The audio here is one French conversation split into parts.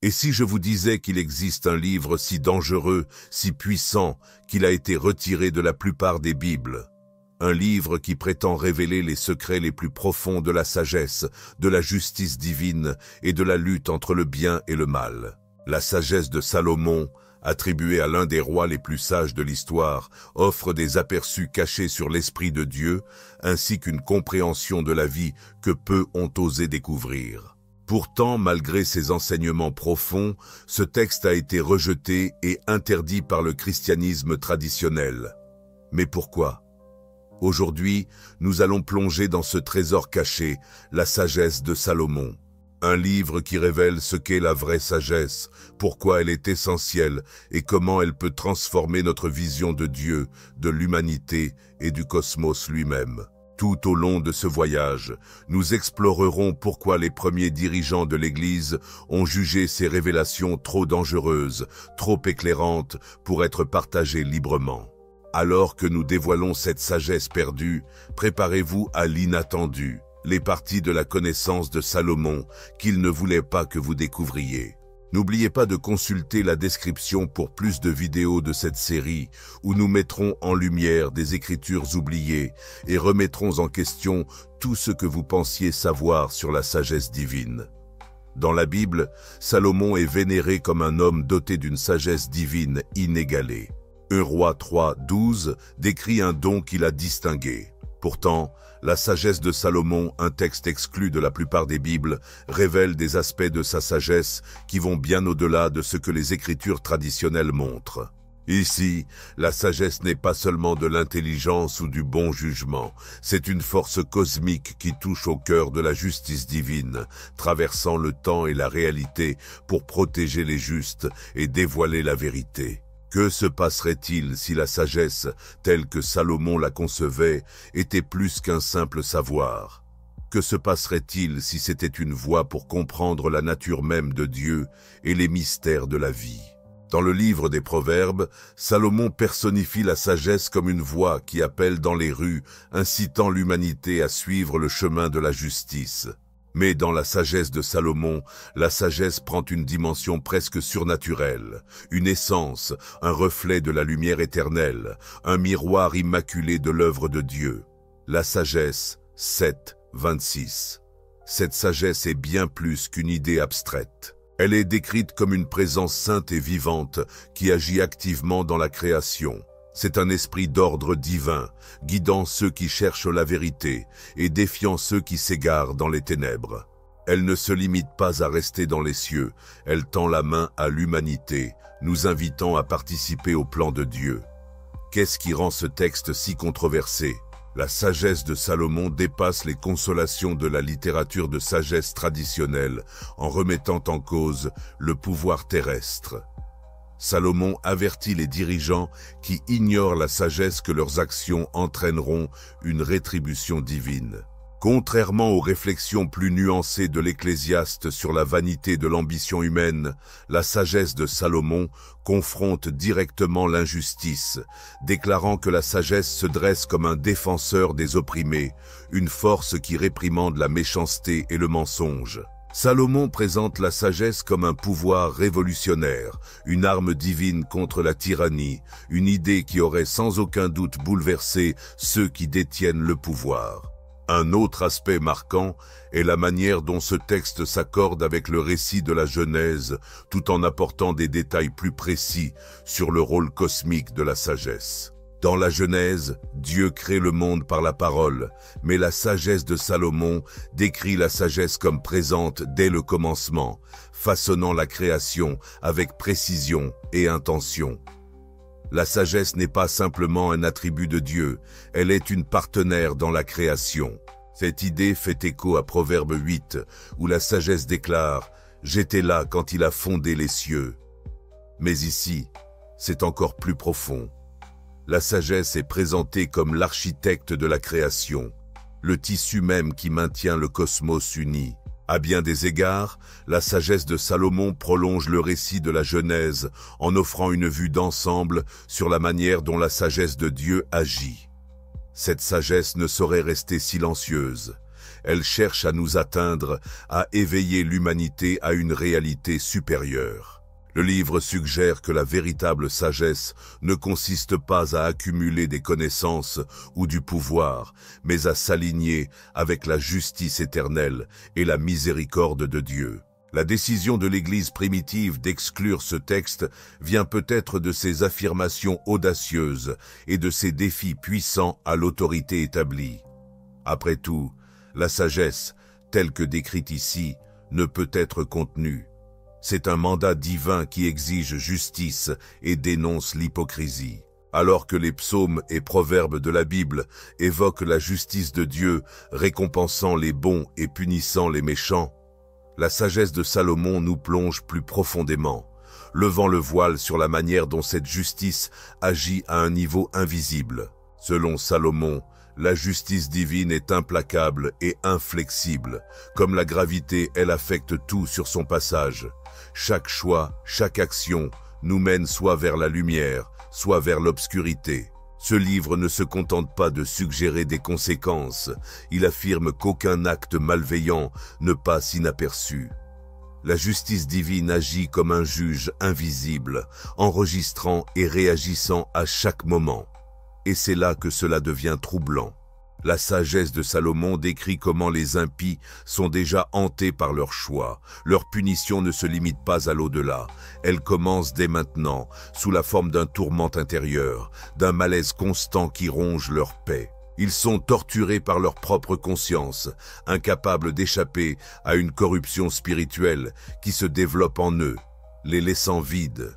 Et si je vous disais qu'il existe un livre si dangereux, si puissant, qu'il a été retiré de la plupart des Bibles? Un livre qui prétend révéler les secrets les plus profonds de la sagesse, de la justice divine et de la lutte entre le bien et le mal. La sagesse de Salomon, attribuée à l'un des rois les plus sages de l'histoire, offre des aperçus cachés sur l'Esprit de Dieu, ainsi qu'une compréhension de la vie que peu ont osé découvrir. Pourtant, malgré ses enseignements profonds, ce texte a été rejeté et interdit par le christianisme traditionnel. Mais pourquoi ? Aujourd'hui, nous allons plonger dans ce trésor caché, la sagesse de Salomon. Un livre qui révèle ce qu'est la vraie sagesse, pourquoi elle est essentielle et comment elle peut transformer notre vision de Dieu, de l'humanité et du cosmos lui-même. Tout au long de ce voyage, nous explorerons pourquoi les premiers dirigeants de l'Église ont jugé ces révélations trop dangereuses, trop éclairantes pour être partagées librement. Alors que nous dévoilons cette sagesse perdue, préparez-vous à l'inattendu, les parties de la connaissance de Salomon qu'il ne voulait pas que vous découvriez. N'oubliez pas de consulter la description pour plus de vidéos de cette série où nous mettrons en lumière des écritures oubliées et remettrons en question tout ce que vous pensiez savoir sur la sagesse divine. Dans la Bible, Salomon est vénéré comme un homme doté d'une sagesse divine inégalée. 1 Roi 3, 12 décrit un don qu'il a distingué. Pourtant, la sagesse de Salomon, un texte exclu de la plupart des Bibles, révèle des aspects de sa sagesse qui vont bien au-delà de ce que les écritures traditionnelles montrent. Ici, la sagesse n'est pas seulement de l'intelligence ou du bon jugement, c'est une force cosmique qui touche au cœur de la justice divine, traversant le temps et la réalité pour protéger les justes et dévoiler la vérité. Que se passerait-il si la sagesse, telle que Salomon la concevait, était plus qu'un simple savoir? Que se passerait-il si c'était une voie pour comprendre la nature même de Dieu et les mystères de la vie? Dans le livre des Proverbes, Salomon personnifie la sagesse comme une voix qui appelle dans les rues, incitant l'humanité à suivre le chemin de la justice. Mais dans la sagesse de Salomon, la sagesse prend une dimension presque surnaturelle, une essence, un reflet de la lumière éternelle, un miroir immaculé de l'œuvre de Dieu. La sagesse, 7, 26. Cette sagesse est bien plus qu'une idée abstraite. Elle est décrite comme une présence sainte et vivante qui agit activement dans la création. C'est un esprit d'ordre divin, guidant ceux qui cherchent la vérité et défiant ceux qui s'égarent dans les ténèbres. Elle ne se limite pas à rester dans les cieux, elle tend la main à l'humanité, nous invitant à participer au plan de Dieu. Qu'est-ce qui rend ce texte si controversé? La sagesse de Salomon dépasse les consolations de la littérature de sagesse traditionnelle en remettant en cause le pouvoir terrestre. Salomon avertit les dirigeants qui ignorent la sagesse que leurs actions entraîneront une rétribution divine. Contrairement aux réflexions plus nuancées de l'Ecclésiaste sur la vanité de l'ambition humaine, la sagesse de Salomon confronte directement l'injustice, déclarant que la sagesse se dresse comme un défenseur des opprimés, une force qui réprimande la méchanceté et le mensonge. Salomon présente la sagesse comme un pouvoir révolutionnaire, une arme divine contre la tyrannie, une idée qui aurait sans aucun doute bouleversé ceux qui détiennent le pouvoir. Un autre aspect marquant est la manière dont ce texte s'accorde avec le récit de la Genèse, tout en apportant des détails plus précis sur le rôle cosmique de la sagesse. Dans la Genèse, Dieu crée le monde par la parole, mais la sagesse de Salomon décrit la sagesse comme présente dès le commencement, façonnant la création avec précision et intention. La sagesse n'est pas simplement un attribut de Dieu, elle est une partenaire dans la création. Cette idée fait écho à Proverbe 8, où la sagesse déclare « J'étais là quand il a fondé les cieux ». Mais ici, c'est encore plus profond. La sagesse est présentée comme l'architecte de la création, le tissu même qui maintient le cosmos uni. À bien des égards, la sagesse de Salomon prolonge le récit de la Genèse en offrant une vue d'ensemble sur la manière dont la sagesse de Dieu agit. Cette sagesse ne saurait rester silencieuse. Elle cherche à nous atteindre, à éveiller l'humanité à une réalité supérieure. Le livre suggère que la véritable sagesse ne consiste pas à accumuler des connaissances ou du pouvoir, mais à s'aligner avec la justice éternelle et la miséricorde de Dieu. La décision de l'Église primitive d'exclure ce texte vient peut-être de ses affirmations audacieuses et de ses défis puissants à l'autorité établie. Après tout, la sagesse, telle que décrite ici, ne peut être contenue. C'est un mandat divin qui exige justice et dénonce l'hypocrisie. Alors que les psaumes et proverbes de la Bible évoquent la justice de Dieu, récompensant les bons et punissant les méchants, la sagesse de Salomon nous plonge plus profondément, levant le voile sur la manière dont cette justice agit à un niveau invisible. Selon Salomon, la justice divine est implacable et inflexible. Comme la gravité, elle affecte tout sur son passage. Chaque choix, chaque action nous mène soit vers la lumière, soit vers l'obscurité. Ce livre ne se contente pas de suggérer des conséquences, il affirme qu'aucun acte malveillant ne passe inaperçu. La justice divine agit comme un juge invisible, enregistrant et réagissant à chaque moment. Et c'est là que cela devient troublant. La sagesse de Salomon décrit comment les impies sont déjà hantés par leurs choix. Leur punition ne se limite pas à l'au-delà. Elle commence dès maintenant, sous la forme d'un tourment intérieur, d'un malaise constant qui ronge leur paix. Ils sont torturés par leur propre conscience, incapables d'échapper à une corruption spirituelle qui se développe en eux, les laissant vides.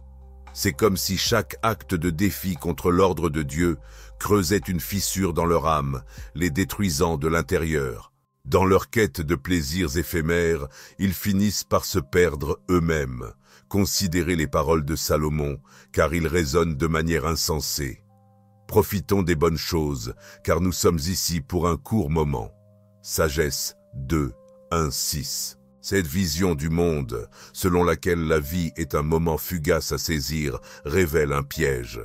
C'est comme si chaque acte de défi contre l'ordre de Dieu creusait une fissure dans leur âme, les détruisant de l'intérieur. Dans leur quête de plaisirs éphémères, ils finissent par se perdre eux-mêmes. Considérez les paroles de Salomon, car ils résonnent de manière insensée. Profitons des bonnes choses, car nous sommes ici pour un court moment. Sagesse 2, 1, 6. Cette vision du monde, selon laquelle la vie est un moment fugace à saisir, révèle un piège.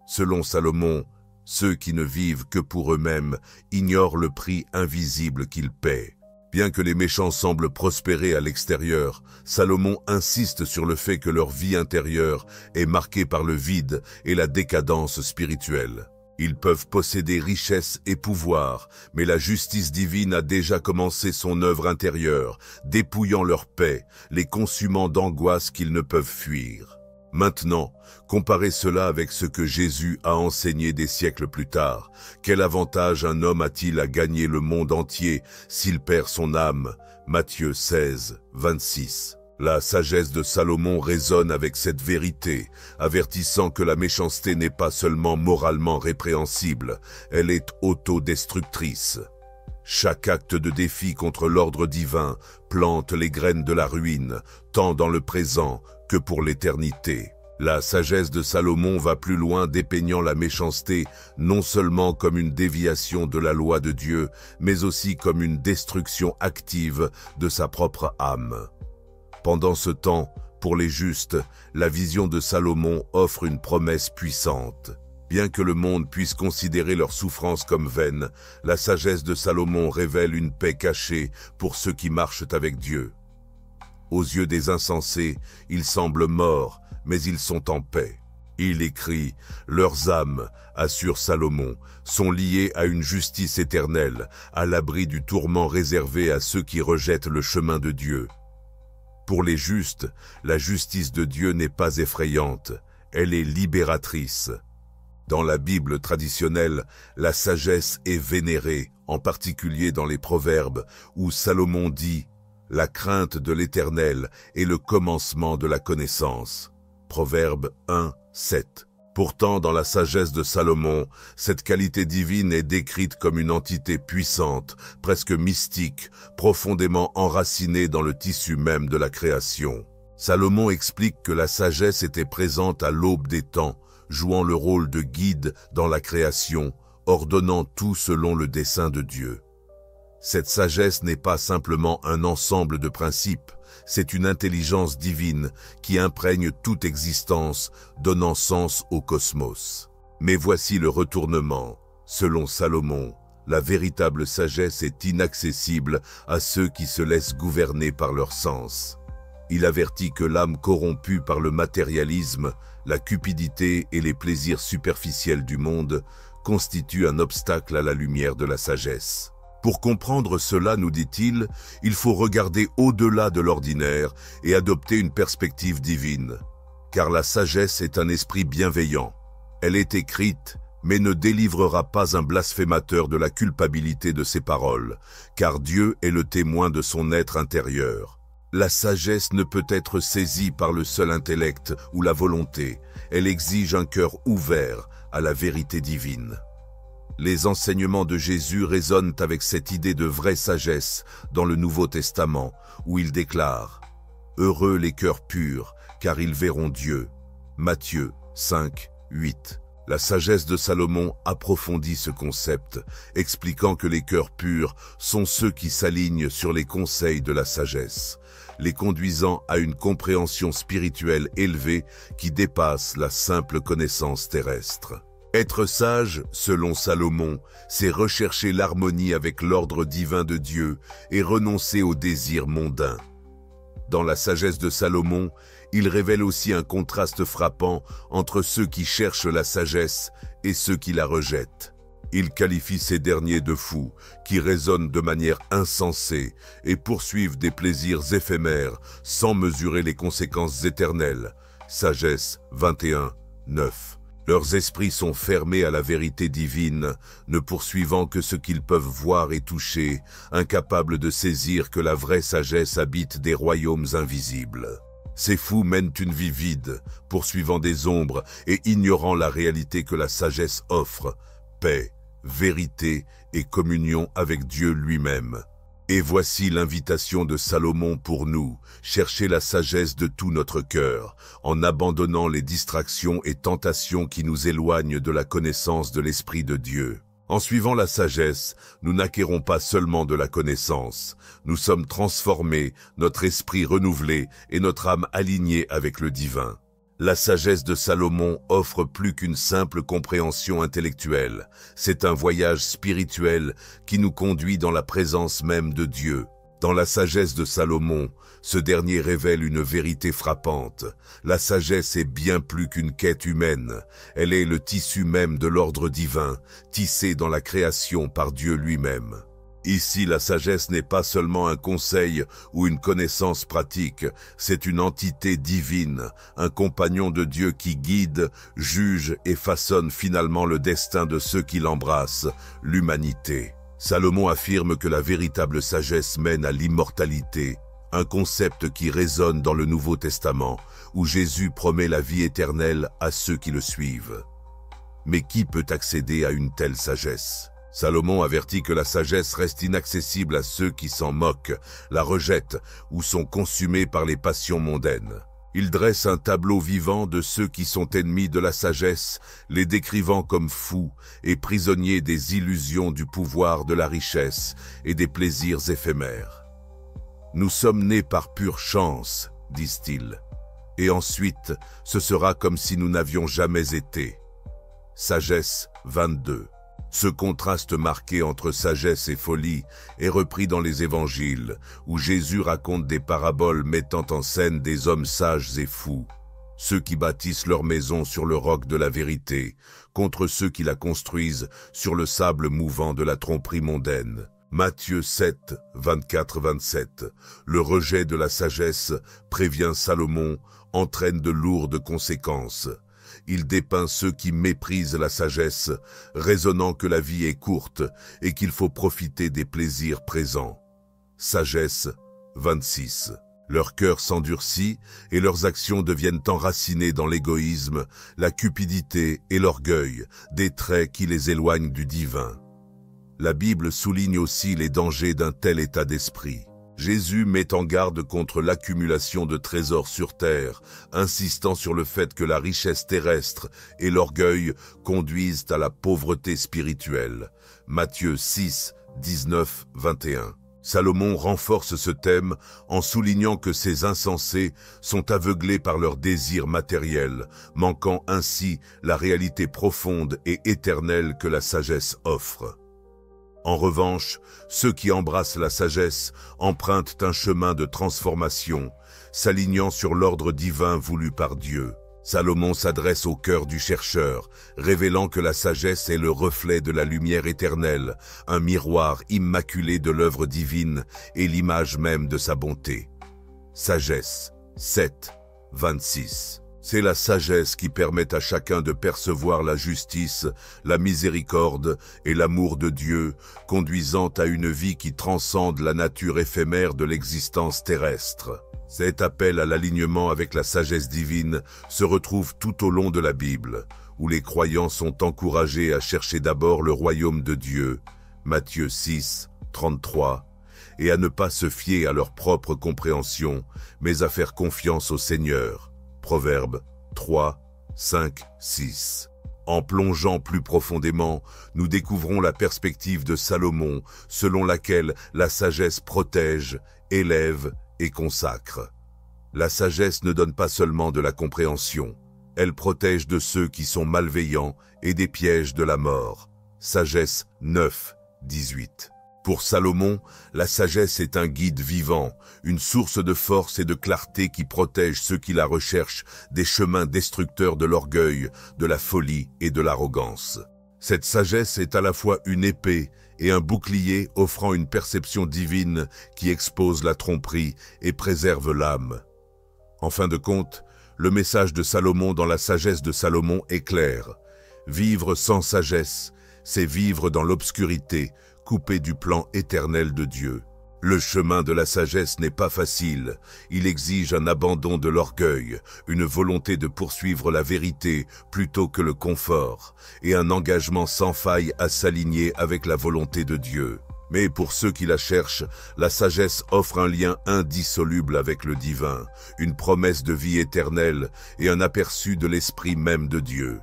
Selon Salomon, ceux qui ne vivent que pour eux-mêmes ignorent le prix invisible qu'ils paient. Bien que les méchants semblent prospérer à l'extérieur, Salomon insiste sur le fait que leur vie intérieure est marquée par le vide et la décadence spirituelle. Ils peuvent posséder richesse et pouvoir, mais la justice divine a déjà commencé son œuvre intérieure, dépouillant leur paix, les consumant d'angoisse qu'ils ne peuvent fuir. Maintenant, comparez cela avec ce que Jésus a enseigné des siècles plus tard. Quel avantage un homme a-t-il à gagner le monde entier s'il perd son âme? Matthieu 16, 26. La sagesse de Salomon résonne avec cette vérité, avertissant que la méchanceté n'est pas seulement moralement répréhensible, elle est autodestructrice. Chaque acte de défi contre l'ordre divin plante les graines de la ruine, tant dans le présent que pour l'éternité. La sagesse de Salomon va plus loin, dépeignant la méchanceté non seulement comme une déviation de la loi de Dieu, mais aussi comme une destruction active de sa propre âme. Pendant ce temps, pour les justes, la vision de Salomon offre une promesse puissante. Bien que le monde puisse considérer leur souffrance comme vaine, la sagesse de Salomon révèle une paix cachée pour ceux qui marchent avec Dieu. Aux yeux des insensés, ils semblent morts, mais ils sont en paix. Il écrit « Leurs âmes, assure Salomon, sont liées à une justice éternelle, à l'abri du tourment réservé à ceux qui rejettent le chemin de Dieu. » Pour les justes, la justice de Dieu n'est pas effrayante, elle est libératrice. Dans la Bible traditionnelle, la sagesse est vénérée, en particulier dans les Proverbes, où Salomon dit « La crainte de l'Éternel est le commencement de la connaissance ». Proverbe 1, 7. Pourtant, dans la sagesse de Salomon, cette qualité divine est décrite comme une entité puissante, presque mystique, profondément enracinée dans le tissu même de la création. Salomon explique que la sagesse était présente à l'aube des temps, jouant le rôle de guide dans la création, ordonnant tout selon le dessein de Dieu. Cette sagesse n'est pas simplement un ensemble de principes, c'est une intelligence divine qui imprègne toute existence, donnant sens au cosmos. Mais voici le retournement. Selon Salomon, La véritable sagesse est inaccessible à ceux qui se laissent gouverner par leurs sens. Il avertit que l'âme corrompue par le matérialisme, la cupidité et les plaisirs superficiels du monde constitue un obstacle à la lumière de la sagesse. Pour comprendre cela, nous dit-il, il faut regarder au-delà de l'ordinaire et adopter une perspective divine. Car la sagesse est un esprit bienveillant. Elle est écrite, mais ne délivrera pas un blasphémateur de la culpabilité de ses paroles, car Dieu est le témoin de son être intérieur. La sagesse ne peut être saisie par le seul intellect ou la volonté. Elle exige un cœur ouvert à la vérité divine. Les enseignements de Jésus résonnent avec cette idée de vraie sagesse dans le Nouveau Testament, où il déclare « Heureux les cœurs purs, car ils verront Dieu » Matthieu 5, 8. La sagesse de Salomon approfondit ce concept, expliquant que les cœurs purs sont ceux qui s'alignent sur les conseils de la sagesse, les conduisant à une compréhension spirituelle élevée qui dépasse la simple connaissance terrestre. Être sage, selon Salomon, c'est rechercher l'harmonie avec l'ordre divin de Dieu et renoncer aux désirs mondains. Dans la sagesse de Salomon, il révèle aussi un contraste frappant entre ceux qui cherchent la sagesse et ceux qui la rejettent. Il qualifie ces derniers de fous, qui raisonnent de manière insensée et poursuivent des plaisirs éphémères sans mesurer les conséquences éternelles. Sagesse 21, 9. Leurs esprits sont fermés à la vérité divine, ne poursuivant que ce qu'ils peuvent voir et toucher, incapables de saisir que la vraie sagesse habite des royaumes invisibles. Ces fous mènent une vie vide, poursuivant des ombres et ignorant la réalité que la sagesse offre, paix, vérité et communion avec Dieu lui-même. Et voici l'invitation de Salomon pour nous, chercher la sagesse de tout notre cœur, en abandonnant les distractions et tentations qui nous éloignent de la connaissance de l'Esprit de Dieu. En suivant la sagesse, nous n'acquérons pas seulement de la connaissance, nous sommes transformés, notre esprit renouvelé et notre âme alignée avec le divin. La sagesse de Salomon offre plus qu'une simple compréhension intellectuelle. C'est un voyage spirituel qui nous conduit dans la présence même de Dieu. Dans la sagesse de Salomon, ce dernier révèle une vérité frappante. La sagesse est bien plus qu'une quête humaine. Elle est le tissu même de l'ordre divin, tissé dans la création par Dieu lui-même. Ici, la sagesse n'est pas seulement un conseil ou une connaissance pratique, c'est une entité divine, un compagnon de Dieu qui guide, juge et façonne finalement le destin de ceux qui l'embrassent, l'humanité. Salomon affirme que la véritable sagesse mène à l'immortalité, un concept qui résonne dans le Nouveau Testament, où Jésus promet la vie éternelle à ceux qui le suivent. Mais qui peut accéder à une telle sagesse ? Salomon avertit que la sagesse reste inaccessible à ceux qui s'en moquent, la rejettent ou sont consumés par les passions mondaines. Il dresse un tableau vivant de ceux qui sont ennemis de la sagesse, les décrivant comme fous et prisonniers des illusions du pouvoir de la richesse et des plaisirs éphémères. Nous sommes nés par pure chance, disent-ils, et ensuite ce sera comme si nous n'avions jamais été. Sagesse 22. Ce contraste marqué entre sagesse et folie est repris dans les évangiles, où Jésus raconte des paraboles mettant en scène des hommes sages et fous, ceux qui bâtissent leur maison sur le roc de la vérité, contre ceux qui la construisent sur le sable mouvant de la tromperie mondaine. Matthieu 7, 24-27. Le rejet de la sagesse, prévient Salomon, entraîne de lourdes conséquences. Il dépeint ceux qui méprisent la sagesse, raisonnant que la vie est courte et qu'il faut profiter des plaisirs présents. Sagesse 26. Leur cœur s'endurcit et leurs actions deviennent enracinées dans l'égoïsme, la cupidité et l'orgueil, des traits qui les éloignent du divin. La Bible souligne aussi les dangers d'un tel état d'esprit. Jésus met en garde contre l'accumulation de trésors sur terre, insistant sur le fait que la richesse terrestre et l'orgueil conduisent à la pauvreté spirituelle. Matthieu 6, 19, 21. Salomon renforce ce thème en soulignant que ces insensés sont aveuglés par leurs désirs matériels, manquant ainsi la réalité profonde et éternelle que la sagesse offre. En revanche, ceux qui embrassent la sagesse empruntent un chemin de transformation, s'alignant sur l'ordre divin voulu par Dieu. Salomon s'adresse au cœur du chercheur, révélant que la sagesse est le reflet de la lumière éternelle, un miroir immaculé de l'œuvre divine et l'image même de sa bonté. Sagesse 7, 26. C'est la sagesse qui permet à chacun de percevoir la justice, la miséricorde et l'amour de Dieu, conduisant à une vie qui transcende la nature éphémère de l'existence terrestre. Cet appel à l'alignement avec la sagesse divine se retrouve tout au long de la Bible, où les croyants sont encouragés à chercher d'abord le royaume de Dieu, Matthieu 6, 33, et à ne pas se fier à leur propre compréhension, mais à faire confiance au Seigneur, Proverbes 3, 5, 6. En plongeant plus profondément, nous découvrons la perspective de Salomon, selon laquelle la sagesse protège, élève et consacre. La sagesse ne donne pas seulement de la compréhension, elle protège de ceux qui sont malveillants et des pièges de la mort. Sagesse 9, 18. Pour Salomon, la sagesse est un guide vivant, une source de force et de clarté qui protège ceux qui la recherchent des chemins destructeurs de l'orgueil, de la folie et de l'arrogance. Cette sagesse est à la fois une épée et un bouclier offrant une perception divine qui expose la tromperie et préserve l'âme. En fin de compte, le message de Salomon dans la sagesse de Salomon est clair. Vivre sans sagesse, c'est vivre dans l'obscurité, coupé du plan éternel de Dieu. Le chemin de la sagesse n'est pas facile, il exige un abandon de l'orgueil, une volonté de poursuivre la vérité plutôt que le confort, et un engagement sans faille à s'aligner avec la volonté de Dieu. Mais pour ceux qui la cherchent, la sagesse offre un lien indissoluble avec le divin, une promesse de vie éternelle et un aperçu de l'esprit même de Dieu.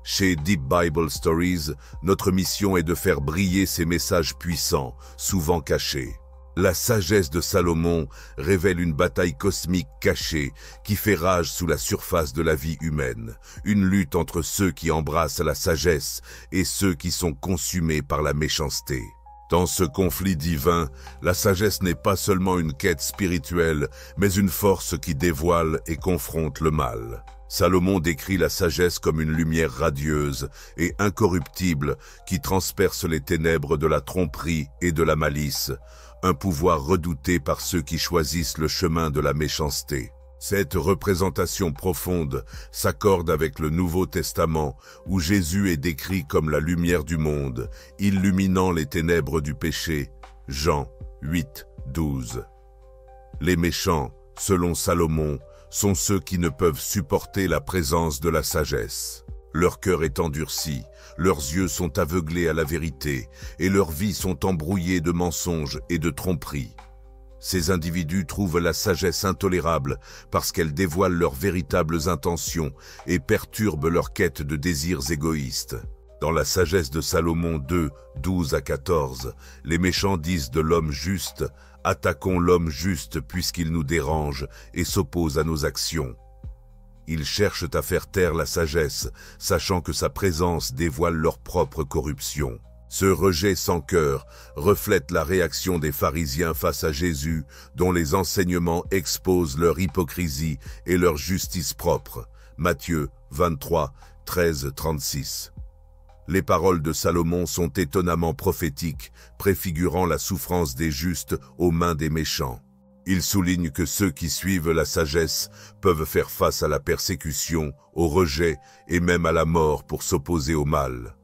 Chez Deep Bible Stories, notre mission est de faire briller ces messages puissants, souvent cachés. La sagesse de Salomon révèle une bataille cosmique cachée qui fait rage sous la surface de la vie humaine, une lutte entre ceux qui embrassent la sagesse et ceux qui sont consumés par la méchanceté. Dans ce conflit divin, la sagesse n'est pas seulement une quête spirituelle, mais une force qui dévoile et confronte le mal. Salomon décrit la sagesse comme une lumière radieuse et incorruptible qui transperce les ténèbres de la tromperie et de la malice, un pouvoir redouté par ceux qui choisissent le chemin de la méchanceté. Cette représentation profonde s'accorde avec le Nouveau Testament où Jésus est décrit comme la lumière du monde, illuminant les ténèbres du péché. Jean 8, 12. Les méchants, selon Salomon, sont ceux qui ne peuvent supporter la présence de la sagesse. Leur cœur est endurci, leurs yeux sont aveuglés à la vérité, et leurs vies sont embrouillées de mensonges et de tromperies. Ces individus trouvent la sagesse intolérable parce qu'elle dévoile leurs véritables intentions et perturbe leur quête de désirs égoïstes. Dans la sagesse de Salomon 2, 12 à 14, les méchants disent de l'homme juste « Attaquons l'homme juste puisqu'il nous dérange et s'oppose à nos actions ». Ils cherchent à faire taire la sagesse, sachant que sa présence dévoile leur propre corruption. Ce rejet sans cœur reflète la réaction des pharisiens face à Jésus, dont les enseignements exposent leur hypocrisie et leur justice propre. Matthieu 23, 13, 36. Les paroles de Salomon sont étonnamment prophétiques, préfigurant la souffrance des justes aux mains des méchants. Il souligne que ceux qui suivent la sagesse peuvent faire face à la persécution, au rejet et même à la mort pour s'opposer au mal.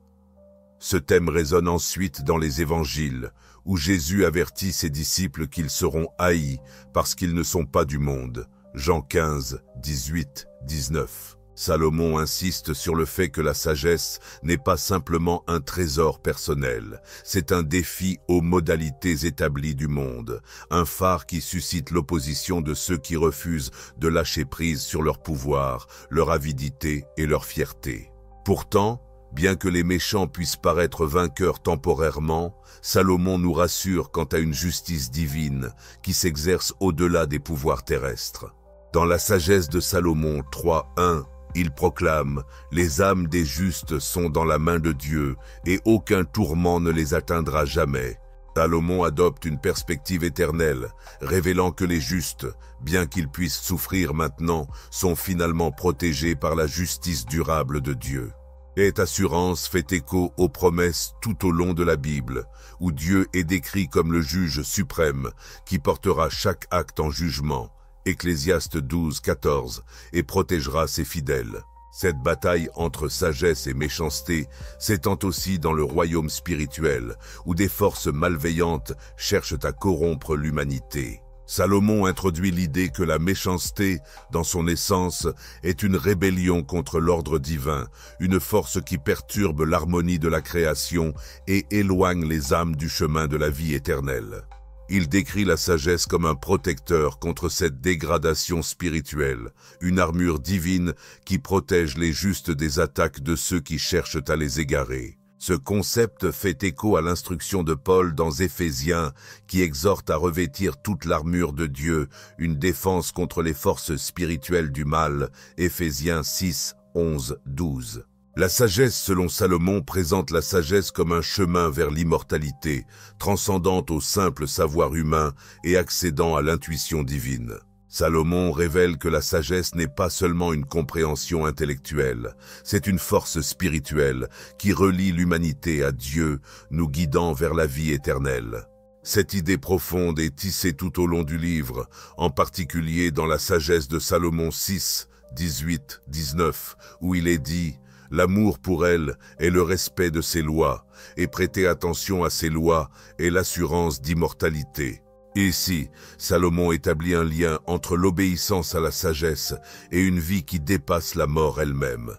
Ce thème résonne ensuite dans les évangiles, où Jésus avertit ses disciples qu'ils seront haïs parce qu'ils ne sont pas du monde. Jean 15, 18, 19. Salomon insiste sur le fait que la sagesse n'est pas simplement un trésor personnel, c'est un défi aux modalités établies du monde, un phare qui suscite l'opposition de ceux qui refusent de lâcher prise sur leur pouvoir, leur avidité et leur fierté. Pourtant, bien que les méchants puissent paraître vainqueurs temporairement, Salomon nous rassure quant à une justice divine qui s'exerce au-delà des pouvoirs terrestres. Dans la sagesse de Salomon 3, 1, Il proclame « Les âmes des justes sont dans la main de Dieu et aucun tourment ne les atteindra jamais ». Salomon adopte une perspective éternelle, révélant que les justes, bien qu'ils puissent souffrir maintenant, sont finalement protégés par la justice durable de Dieu. Cette assurance fait écho aux promesses tout au long de la Bible, où Dieu est décrit comme le juge suprême qui portera chaque acte en jugement, Ecclésiaste 12, 14, et protégera ses fidèles. Cette bataille entre sagesse et méchanceté s'étend aussi dans le royaume spirituel, où des forces malveillantes cherchent à corrompre l'humanité. Salomon introduit l'idée que la méchanceté, dans son essence, est une rébellion contre l'ordre divin, une force qui perturbe l'harmonie de la création et éloigne les âmes du chemin de la vie éternelle. Il décrit la sagesse comme un protecteur contre cette dégradation spirituelle, une armure divine qui protège les justes des attaques de ceux qui cherchent à les égarer. Ce concept fait écho à l'instruction de Paul dans Éphésiens qui exhorte à revêtir toute l'armure de Dieu, une défense contre les forces spirituelles du mal, Éphésiens 6, 11, 12. La sagesse, selon Salomon, présente la sagesse comme un chemin vers l'immortalité, transcendant au simple savoir humain et accédant à l'intuition divine. Salomon révèle que la sagesse n'est pas seulement une compréhension intellectuelle, c'est une force spirituelle qui relie l'humanité à Dieu, nous guidant vers la vie éternelle. Cette idée profonde est tissée tout au long du livre, en particulier dans la sagesse de Salomon 6, 18, 19, où il est dit « L'amour pour elle est le respect de ses lois, et prêter attention à ses lois est l'assurance d'immortalité. » Ici, Salomon établit un lien entre l'obéissance à la sagesse et une vie qui dépasse la mort elle-même.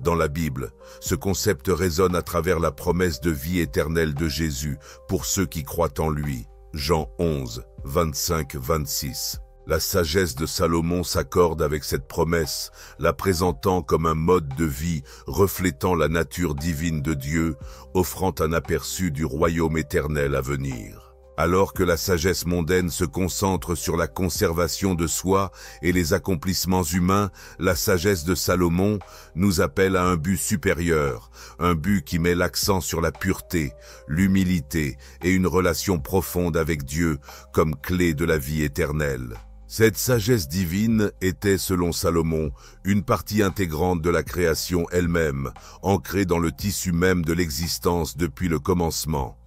Dans la Bible, ce concept résonne à travers la promesse de vie éternelle de Jésus pour ceux qui croient en lui. Jean 11, 25-26. La sagesse de Salomon s'accorde avec cette promesse, la présentant comme un mode de vie reflétant la nature divine de Dieu, offrant un aperçu du royaume éternel à venir. Alors que la sagesse mondaine se concentre sur la conservation de soi et les accomplissements humains, la sagesse de Salomon nous appelle à un but supérieur, un but qui met l'accent sur la pureté, l'humilité et une relation profonde avec Dieu comme clé de la vie éternelle. Cette sagesse divine était, selon Salomon, une partie intégrante de la création elle-même, ancrée dans le tissu même de l'existence depuis le commencement.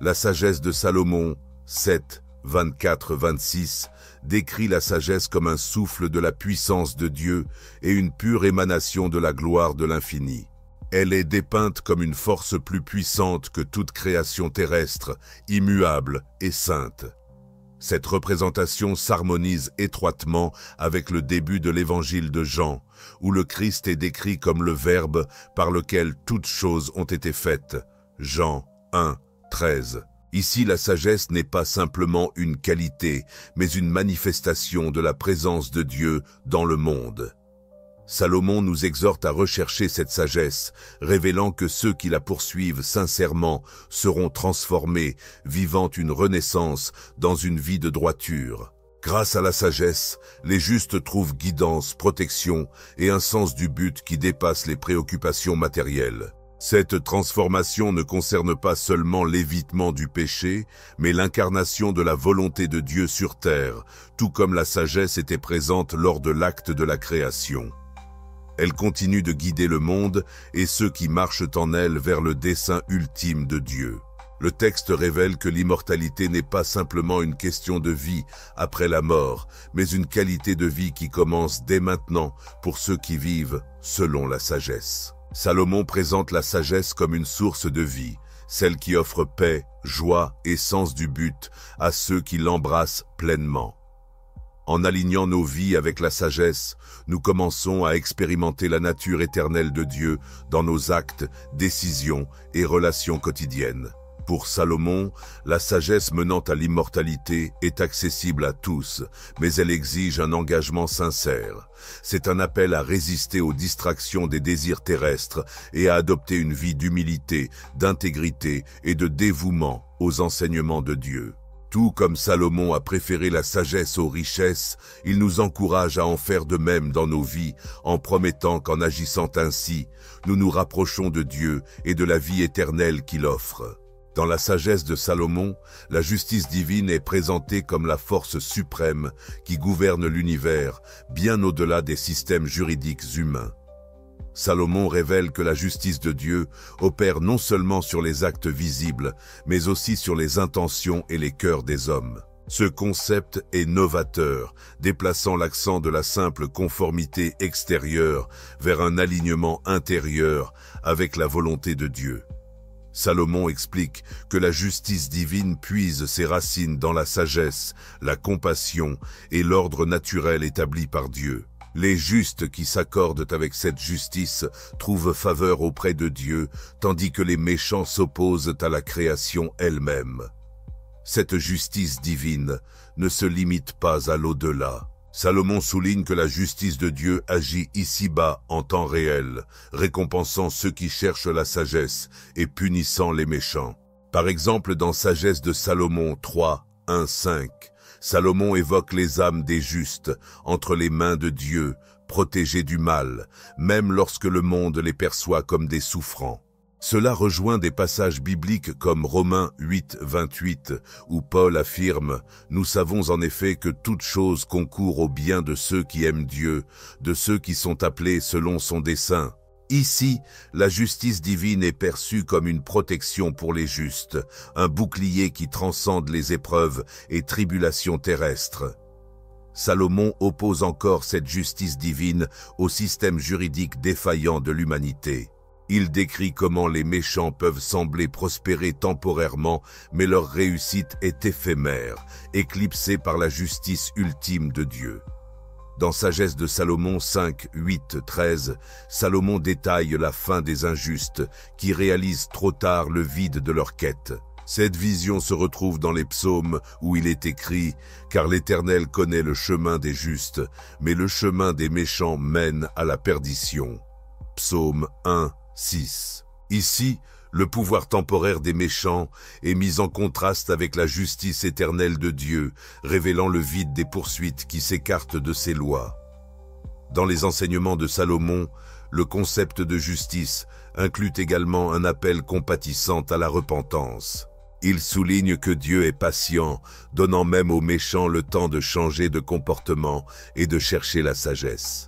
La sagesse de Salomon, 7, 24-26, décrit la sagesse comme un souffle de la puissance de Dieu et une pure émanation de la gloire de l'infini. Elle est dépeinte comme une force plus puissante que toute création terrestre, immuable et sainte. Cette représentation s'harmonise étroitement avec le début de l'évangile de Jean, où le Christ est décrit comme le Verbe par lequel toutes choses ont été faites. Jean 1, 13. Ici, la sagesse n'est pas simplement une qualité, mais une manifestation de la présence de Dieu dans le monde. Salomon nous exhorte à rechercher cette sagesse, révélant que ceux qui la poursuivent sincèrement seront transformés, vivant une renaissance dans une vie de droiture. Grâce à la sagesse, les justes trouvent guidance, protection et un sens du but qui dépasse les préoccupations matérielles. Cette transformation ne concerne pas seulement l'évitement du péché, mais l'incarnation de la volonté de Dieu sur terre, tout comme la sagesse était présente lors de l'acte de la création. Elle continue de guider le monde et ceux qui marchent en elle vers le dessein ultime de Dieu. Le texte révèle que l'immortalité n'est pas simplement une question de vie après la mort, mais une qualité de vie qui commence dès maintenant pour ceux qui vivent selon la sagesse. Salomon présente la sagesse comme une source de vie, celle qui offre paix, joie et sens du but à ceux qui l'embrassent pleinement. En alignant nos vies avec la sagesse, nous commençons à expérimenter la nature éternelle de Dieu dans nos actes, décisions et relations quotidiennes. Pour Salomon, la sagesse menant à l'immortalité est accessible à tous, mais elle exige un engagement sincère. C'est un appel à résister aux distractions des désirs terrestres et à adopter une vie d'humilité, d'intégrité et de dévouement aux enseignements de Dieu. Tout comme Salomon a préféré la sagesse aux richesses, il nous encourage à en faire de même dans nos vies, en promettant qu'en agissant ainsi, nous nous rapprochons de Dieu et de la vie éternelle qu'il offre. Dans la sagesse de Salomon, la justice divine est présentée comme la force suprême qui gouverne l'univers, bien au-delà des systèmes juridiques humains. Salomon révèle que la justice de Dieu opère non seulement sur les actes visibles, mais aussi sur les intentions et les cœurs des hommes. Ce concept est novateur, déplaçant l'accent de la simple conformité extérieure vers un alignement intérieur avec la volonté de Dieu. Salomon explique que la justice divine puise ses racines dans la sagesse, la compassion et l'ordre naturel établi par Dieu. Les justes qui s'accordent avec cette justice trouvent faveur auprès de Dieu, tandis que les méchants s'opposent à la création elle-même. Cette justice divine ne se limite pas à l'au-delà. Salomon souligne que la justice de Dieu agit ici-bas en temps réel, récompensant ceux qui cherchent la sagesse et punissant les méchants. Par exemple, dans Sagesse de Salomon 3, 1, 5, Salomon évoque les âmes des justes entre les mains de Dieu, protégés du mal, même lorsque le monde les perçoit comme des souffrants. Cela rejoint des passages bibliques comme Romains 8, 28, où Paul affirme « Nous savons en effet que toute chose concourt au bien de ceux qui aiment Dieu, de ceux qui sont appelés selon son dessein. » Ici, la justice divine est perçue comme une protection pour les justes, un bouclier qui transcende les épreuves et tribulations terrestres. Salomon oppose encore cette justice divine au système juridique défaillant de l'humanité. Il décrit comment les méchants peuvent sembler prospérer temporairement, mais leur réussite est éphémère, éclipsée par la justice ultime de Dieu. Dans Sagesse de Salomon 5, 8, 13, Salomon détaille la fin des injustes qui réalisent trop tard le vide de leur quête. Cette vision se retrouve dans les psaumes où il est écrit « Car l'Éternel connaît le chemin des justes, mais le chemin des méchants mène à la perdition. » Psaume 1, 6. Ici, le pouvoir temporaire des méchants est mis en contraste avec la justice éternelle de Dieu, révélant le vide des poursuites qui s'écartent de ses lois. Dans les enseignements de Salomon, le concept de justice inclut également un appel compatissant à la repentance. Il souligne que Dieu est patient, donnant même aux méchants le temps de changer de comportement et de chercher la sagesse.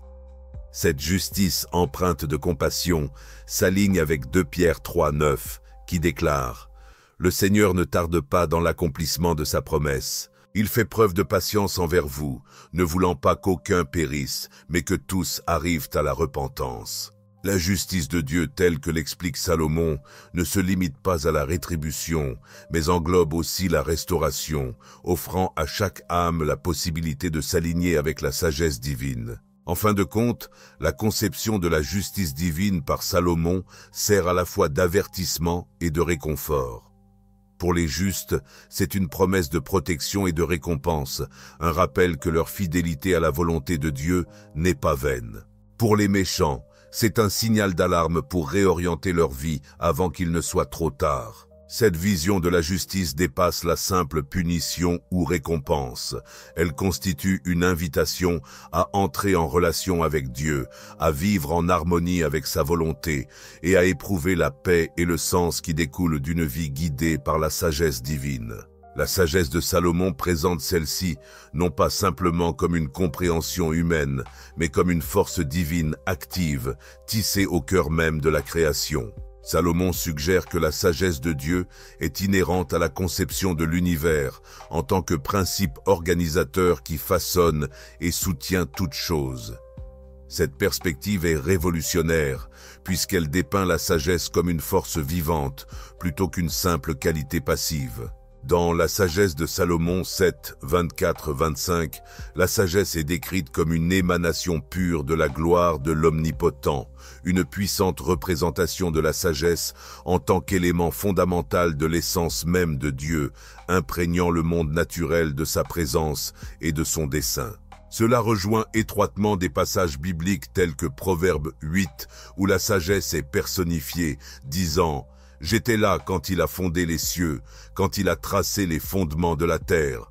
Cette justice empreinte de compassion s'aligne avec 2 Pierre 3, 9, qui déclare « Le Seigneur ne tarde pas dans l'accomplissement de sa promesse. Il fait preuve de patience envers vous, ne voulant pas qu'aucun périsse, mais que tous arrivent à la repentance. » La justice de Dieu telle que l'explique Salomon ne se limite pas à la rétribution, mais englobe aussi la restauration, offrant à chaque âme la possibilité de s'aligner avec la sagesse divine. En fin de compte, la conception de la justice divine par Salomon sert à la fois d'avertissement et de réconfort. Pour les justes, c'est une promesse de protection et de récompense, un rappel que leur fidélité à la volonté de Dieu n'est pas vaine. Pour les méchants, c'est un signal d'alarme pour réorienter leur vie avant qu'il ne soit trop tard. Cette vision de la justice dépasse la simple punition ou récompense. Elle constitue une invitation à entrer en relation avec Dieu, à vivre en harmonie avec sa volonté et à éprouver la paix et le sens qui découlent d'une vie guidée par la sagesse divine. La sagesse de Salomon présente celle-ci non pas simplement comme une compréhension humaine, mais comme une force divine active, tissée au cœur même de la création. Salomon suggère que la sagesse de Dieu est inhérente à la conception de l'univers en tant que principe organisateur qui façonne et soutient toute chose. Cette perspective est révolutionnaire puisqu'elle dépeint la sagesse comme une force vivante plutôt qu'une simple qualité passive. Dans la sagesse de Salomon 7, 24-25, la sagesse est décrite comme une émanation pure de la gloire de l'Omnipotent, une puissante représentation de la sagesse en tant qu'élément fondamental de l'essence même de Dieu, imprégnant le monde naturel de sa présence et de son dessein. Cela rejoint étroitement des passages bibliques tels que Proverbe 8, où la sagesse est personnifiée, disant « J'étais là quand il a fondé les cieux, quand il a tracé les fondements de la terre.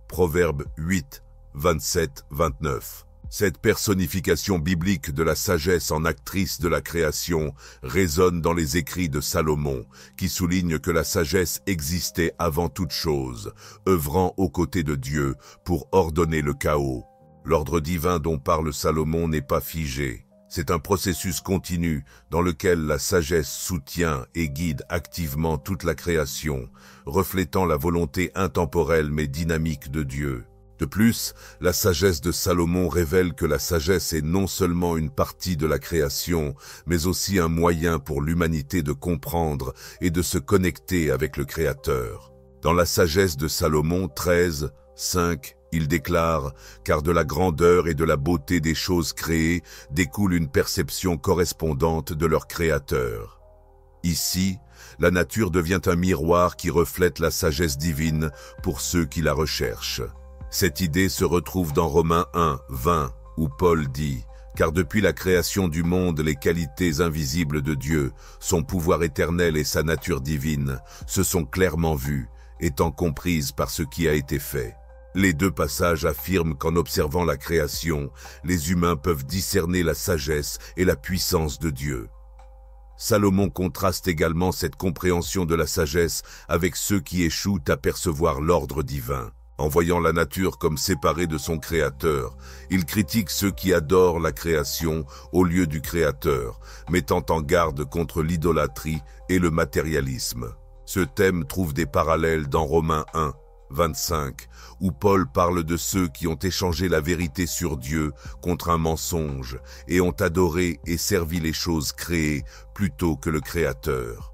Proverbe 8, 27, 29. Cette personnification biblique de la sagesse en actrice de la création résonne dans les écrits de Salomon, qui souligne que la sagesse existait avant toute chose, œuvrant aux côtés de Dieu pour ordonner le chaos. L'ordre divin dont parle Salomon n'est pas figé. C'est un processus continu dans lequel la sagesse soutient et guide activement toute la création, reflétant la volonté intemporelle mais dynamique de Dieu. De plus, la sagesse de Salomon révèle que la sagesse est non seulement une partie de la création, mais aussi un moyen pour l'humanité de comprendre et de se connecter avec le Créateur. Dans la sagesse de Salomon 13, 5, il déclare « Car de la grandeur et de la beauté des choses créées découle une perception correspondante de leur Créateur. » Ici, la nature devient un miroir qui reflète la sagesse divine pour ceux qui la recherchent. Cette idée se retrouve dans Romains 1, 20, où Paul dit « Car depuis la création du monde, les qualités invisibles de Dieu, son pouvoir éternel et sa nature divine, se sont clairement vues, étant comprises par ce qui a été fait. » Les deux passages affirment qu'en observant la création, les humains peuvent discerner la sagesse et la puissance de Dieu. Salomon contraste également cette compréhension de la sagesse avec ceux qui échouent à percevoir l'ordre divin. En voyant la nature comme séparée de son Créateur, il critique ceux qui adorent la création au lieu du Créateur, mettant en garde contre l'idolâtrie et le matérialisme. Ce thème trouve des parallèles dans Romains 1, 25, où Paul parle de ceux qui ont échangé la vérité sur Dieu contre un mensonge et ont adoré et servi les choses créées plutôt que le Créateur.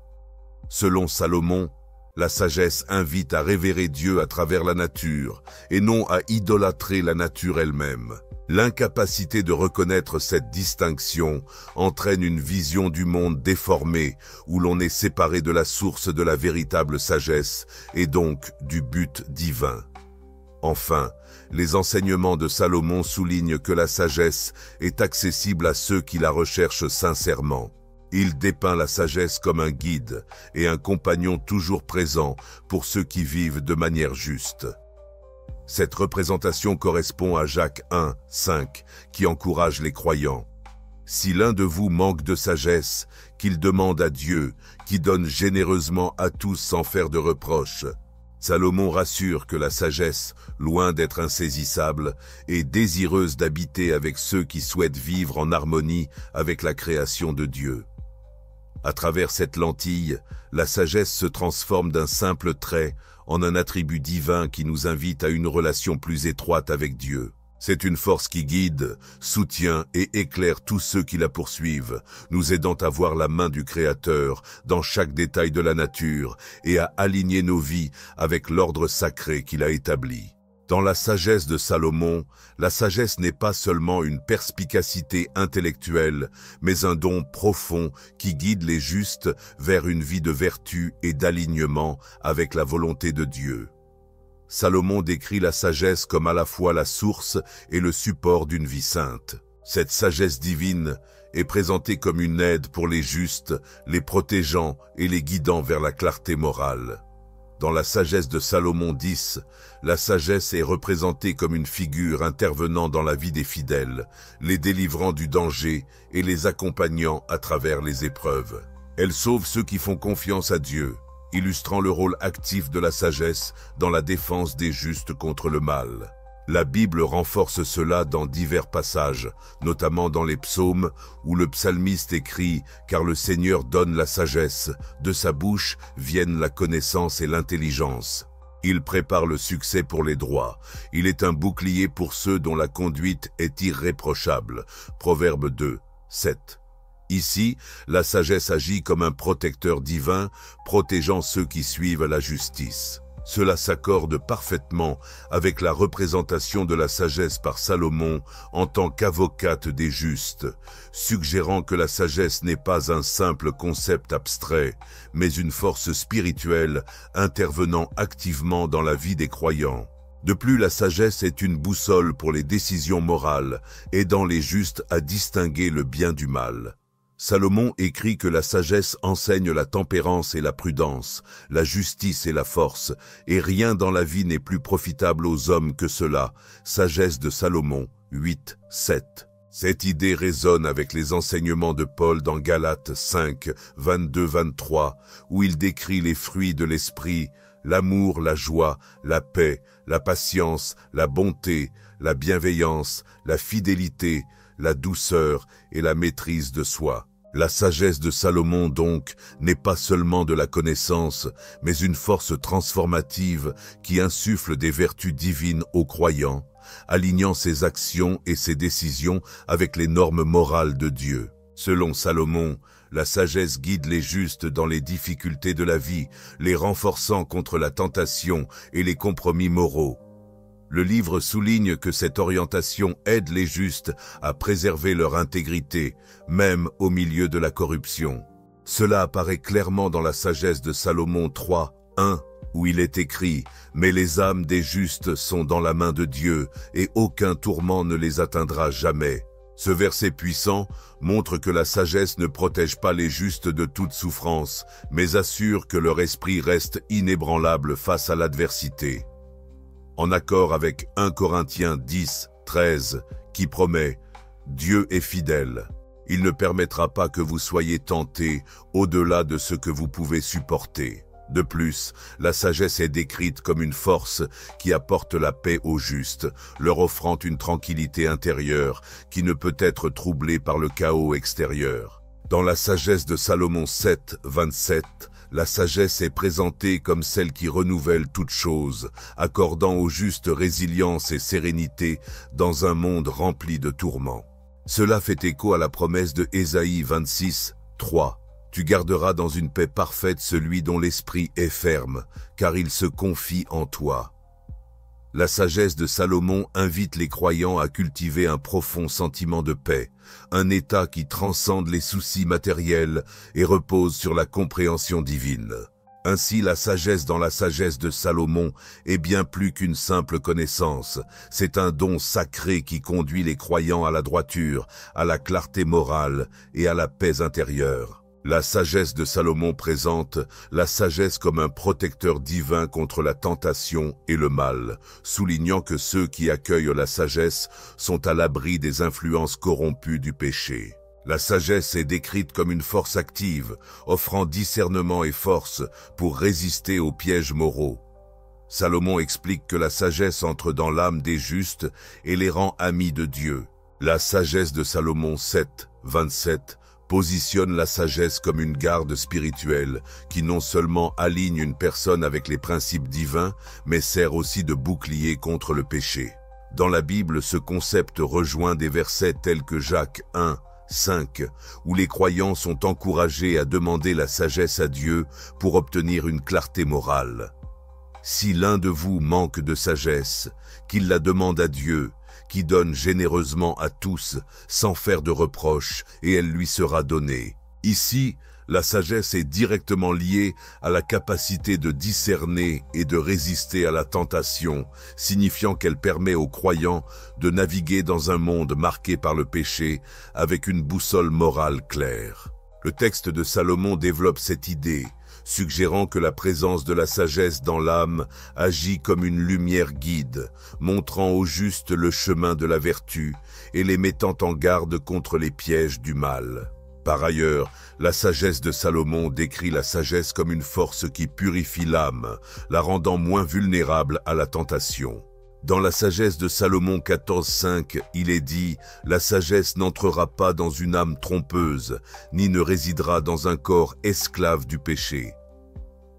Selon Salomon, la sagesse invite à révérer Dieu à travers la nature et non à idolâtrer la nature elle-même. L'incapacité de reconnaître cette distinction entraîne une vision du monde déformée où l'on est séparé de la source de la véritable sagesse et donc du but divin. Enfin, les enseignements de Salomon soulignent que la sagesse est accessible à ceux qui la recherchent sincèrement. Il dépeint la sagesse comme un guide et un compagnon toujours présent pour ceux qui vivent de manière juste. Cette représentation correspond à Jacques 1, 5, qui encourage les croyants. « Si l'un de vous manque de sagesse, qu'il demande à Dieu, qui donne généreusement à tous sans faire de reproche. » Salomon rassure que la sagesse, loin d'être insaisissable, est désireuse d'habiter avec ceux qui souhaitent vivre en harmonie avec la création de Dieu. À travers cette lentille, la sagesse se transforme d'un simple trait en un attribut divin qui nous invite à une relation plus étroite avec Dieu. C'est une force qui guide, soutient et éclaire tous ceux qui la poursuivent, nous aidant à voir la main du Créateur dans chaque détail de la nature et à aligner nos vies avec l'ordre sacré qu'il a établi. Dans la sagesse de Salomon, la sagesse n'est pas seulement une perspicacité intellectuelle, mais un don profond qui guide les justes vers une vie de vertu et d'alignement avec la volonté de Dieu. Salomon décrit la sagesse comme à la fois la source et le support d'une vie sainte. Cette sagesse divine est présentée comme une aide pour les justes, les protégeant et les guidant vers la clarté morale. Dans la sagesse de Salomon 10, la sagesse est représentée comme une figure intervenant dans la vie des fidèles, les délivrant du danger et les accompagnant à travers les épreuves. Elle sauve ceux qui font confiance à Dieu, illustrant le rôle actif de la sagesse dans la défense des justes contre le mal. La Bible renforce cela dans divers passages, notamment dans les psaumes, où le psalmiste écrit « Car le Seigneur donne la sagesse, de sa bouche viennent la connaissance et l'intelligence. Il prépare le succès pour les droits, il est un bouclier pour ceux dont la conduite est irréprochable. » Proverbe 2, 7. Ici, la sagesse agit comme un protecteur divin, protégeant ceux qui suivent la justice. Cela s'accorde parfaitement avec la représentation de la sagesse par Salomon en tant qu'avocate des justes, suggérant que la sagesse n'est pas un simple concept abstrait, mais une force spirituelle intervenant activement dans la vie des croyants. De plus, la sagesse est une boussole pour les décisions morales, aidant les justes à distinguer le bien du mal. Salomon écrit que la sagesse enseigne la tempérance et la prudence, la justice et la force, et rien dans la vie n'est plus profitable aux hommes que cela. Sagesse de Salomon 8, 7. Cette idée résonne avec les enseignements de Paul dans Galates 5, 22-23, où il décrit les fruits de l'esprit, l'amour, la joie, la paix, la patience, la bonté, la bienveillance, la fidélité, la douceur et la maîtrise de soi. La sagesse de Salomon, donc, n'est pas seulement de la connaissance, mais une force transformative qui insuffle des vertus divines aux croyants, alignant ses actions et ses décisions avec les normes morales de Dieu. Selon Salomon, la sagesse guide les justes dans les difficultés de la vie, les renforçant contre la tentation et les compromis moraux. Le livre souligne que cette orientation aide les justes à préserver leur intégrité, même au milieu de la corruption. Cela apparaît clairement dans la sagesse de Salomon 3, 1, où il est écrit « Mais les âmes des justes sont dans la main de Dieu, et aucun tourment ne les atteindra jamais. » Ce verset puissant montre que la sagesse ne protège pas les justes de toute souffrance, mais assure que leur esprit reste inébranlable face à l'adversité. En accord avec 1 Corinthiens 10, 13, qui promet « Dieu est fidèle. Il ne permettra pas que vous soyez tentés au-delà de ce que vous pouvez supporter. » De plus, la sagesse est décrite comme une force qui apporte la paix aux justes, leur offrant une tranquillité intérieure qui ne peut être troublée par le chaos extérieur. Dans la sagesse de Salomon 7, 27, la sagesse est présentée comme celle qui renouvelle toute chose, accordant aux justes résilience et sérénité dans un monde rempli de tourments. Cela fait écho à la promesse de Ésaïe 26, 3. Tu garderas dans une paix parfaite celui dont l'esprit est ferme, car il se confie en toi. La sagesse de Salomon invite les croyants à cultiver un profond sentiment de paix, un état qui transcende les soucis matériels et repose sur la compréhension divine. Ainsi, la sagesse dans la sagesse de Salomon est bien plus qu'une simple connaissance. C'est un don sacré qui conduit les croyants à la droiture, à la clarté morale et à la paix intérieure. La sagesse de Salomon présente la sagesse comme un protecteur divin contre la tentation et le mal, soulignant que ceux qui accueillent la sagesse sont à l'abri des influences corrompues du péché. La sagesse est décrite comme une force active, offrant discernement et force pour résister aux pièges moraux. Salomon explique que la sagesse entre dans l'âme des justes et les rend amis de Dieu. La sagesse de Salomon 7, 27 positionne la sagesse comme une garde spirituelle qui non seulement aligne une personne avec les principes divins, mais sert aussi de bouclier contre le péché. Dans la Bible, ce concept rejoint des versets tels que Jacques 1, 5, où les croyants sont encouragés à demander la sagesse à Dieu pour obtenir une clarté morale. Si l'un de vous manque de sagesse, qu'il la demande à Dieu, qui donne généreusement à tous, sans faire de reproches, et elle lui sera donnée. Ici, la sagesse est directement liée à la capacité de discerner et de résister à la tentation, signifiant qu'elle permet aux croyants de naviguer dans un monde marqué par le péché avec une boussole morale claire. Le texte de Salomon développe cette idée, suggérant que la présence de la sagesse dans l'âme agit comme une lumière guide, montrant aux justes le chemin de la vertu et les mettant en garde contre les pièges du mal. Par ailleurs, la sagesse de Salomon décrit la sagesse comme une force qui purifie l'âme, la rendant moins vulnérable à la tentation. Dans la sagesse de Salomon 14.5, il est dit « La sagesse n'entrera pas dans une âme trompeuse, ni ne résidera dans un corps esclave du péché. »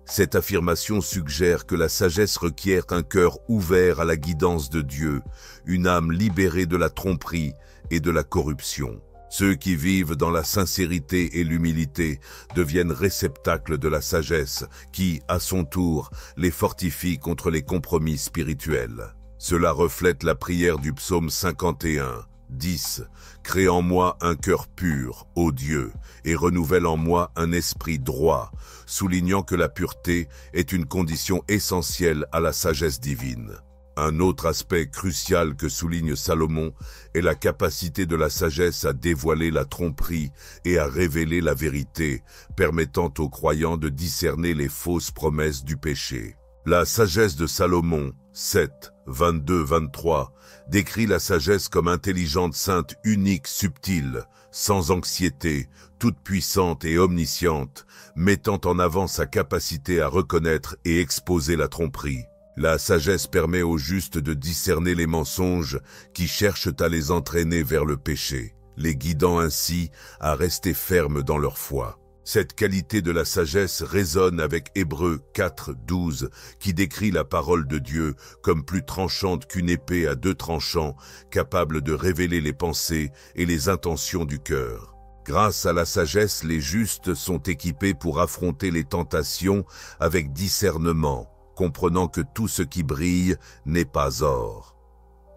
Cette affirmation suggère que la sagesse requiert un cœur ouvert à la guidance de Dieu, une âme libérée de la tromperie et de la corruption. Ceux qui vivent dans la sincérité et l'humilité deviennent réceptacles de la sagesse qui, à son tour, les fortifie contre les compromis spirituels. Cela reflète la prière du psaume 51, 10. « Crée en moi un cœur pur, ô Dieu, et renouvelle en moi un esprit droit », soulignant que la pureté est une condition essentielle à la sagesse divine. Un autre aspect crucial que souligne Salomon est la capacité de la sagesse à dévoiler la tromperie et à révéler la vérité, permettant aux croyants de discerner les fausses promesses du péché. La sagesse de Salomon, 7, 22-23, décrit la sagesse comme intelligente, sainte, unique, subtile, sans anxiété, toute puissante et omnisciente, mettant en avant sa capacité à reconnaître et exposer la tromperie. La sagesse permet aux justes de discerner les mensonges qui cherchent à les entraîner vers le péché, les guidant ainsi à rester fermes dans leur foi. Cette qualité de la sagesse résonne avec Hébreux 4, 12, qui décrit la parole de Dieu comme plus tranchante qu'une épée à deux tranchants, capable de révéler les pensées et les intentions du cœur. Grâce à la sagesse, les justes sont équipés pour affronter les tentations avec discernement, comprenant que tout ce qui brille n'est pas or.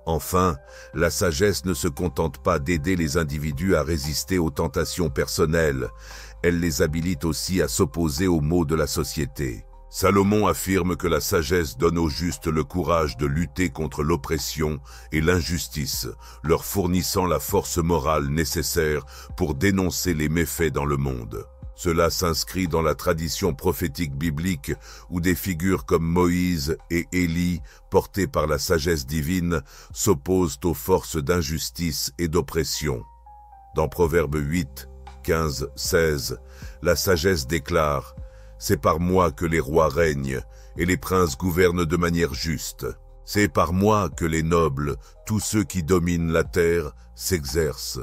Enfin, la sagesse ne se contente pas d'aider les individus à résister aux tentations personnelles, elle les habilite aussi à s'opposer aux maux de la société. Salomon affirme que la sagesse donne aux justes le courage de lutter contre l'oppression et l'injustice, leur fournissant la force morale nécessaire pour dénoncer les méfaits dans le monde. Cela s'inscrit dans la tradition prophétique biblique où des figures comme Moïse et Élie, portées par la sagesse divine, s'opposent aux forces d'injustice et d'oppression. Dans Proverbes 8, 15, 16, la sagesse déclare « C'est par moi que les rois règnent et les princes gouvernent de manière juste. C'est par moi que les nobles, tous ceux qui dominent la terre, s'exercent. »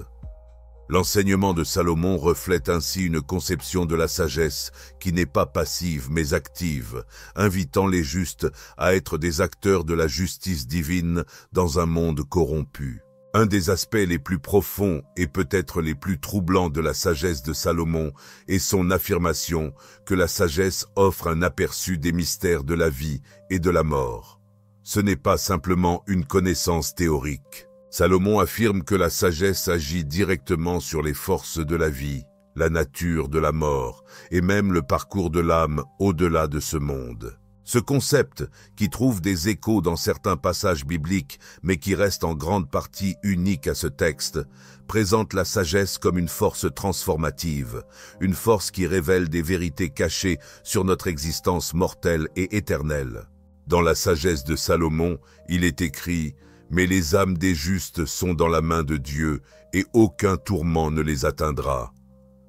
L'enseignement de Salomon reflète ainsi une conception de la sagesse qui n'est pas passive mais active, invitant les justes à être des acteurs de la justice divine dans un monde corrompu. Un des aspects les plus profonds et peut-être les plus troublants de la sagesse de Salomon est son affirmation que la sagesse offre un aperçu des mystères de la vie et de la mort. Ce n'est pas simplement une connaissance théorique. Salomon affirme que la sagesse agit directement sur les forces de la vie, la nature de la mort et même le parcours de l'âme au-delà de ce monde. Ce concept, qui trouve des échos dans certains passages bibliques mais qui reste en grande partie unique à ce texte, présente la sagesse comme une force transformative, une force qui révèle des vérités cachées sur notre existence mortelle et éternelle. Dans la sagesse de Salomon, il est écrit « Mais les âmes des justes sont dans la main de Dieu, et aucun tourment ne les atteindra. »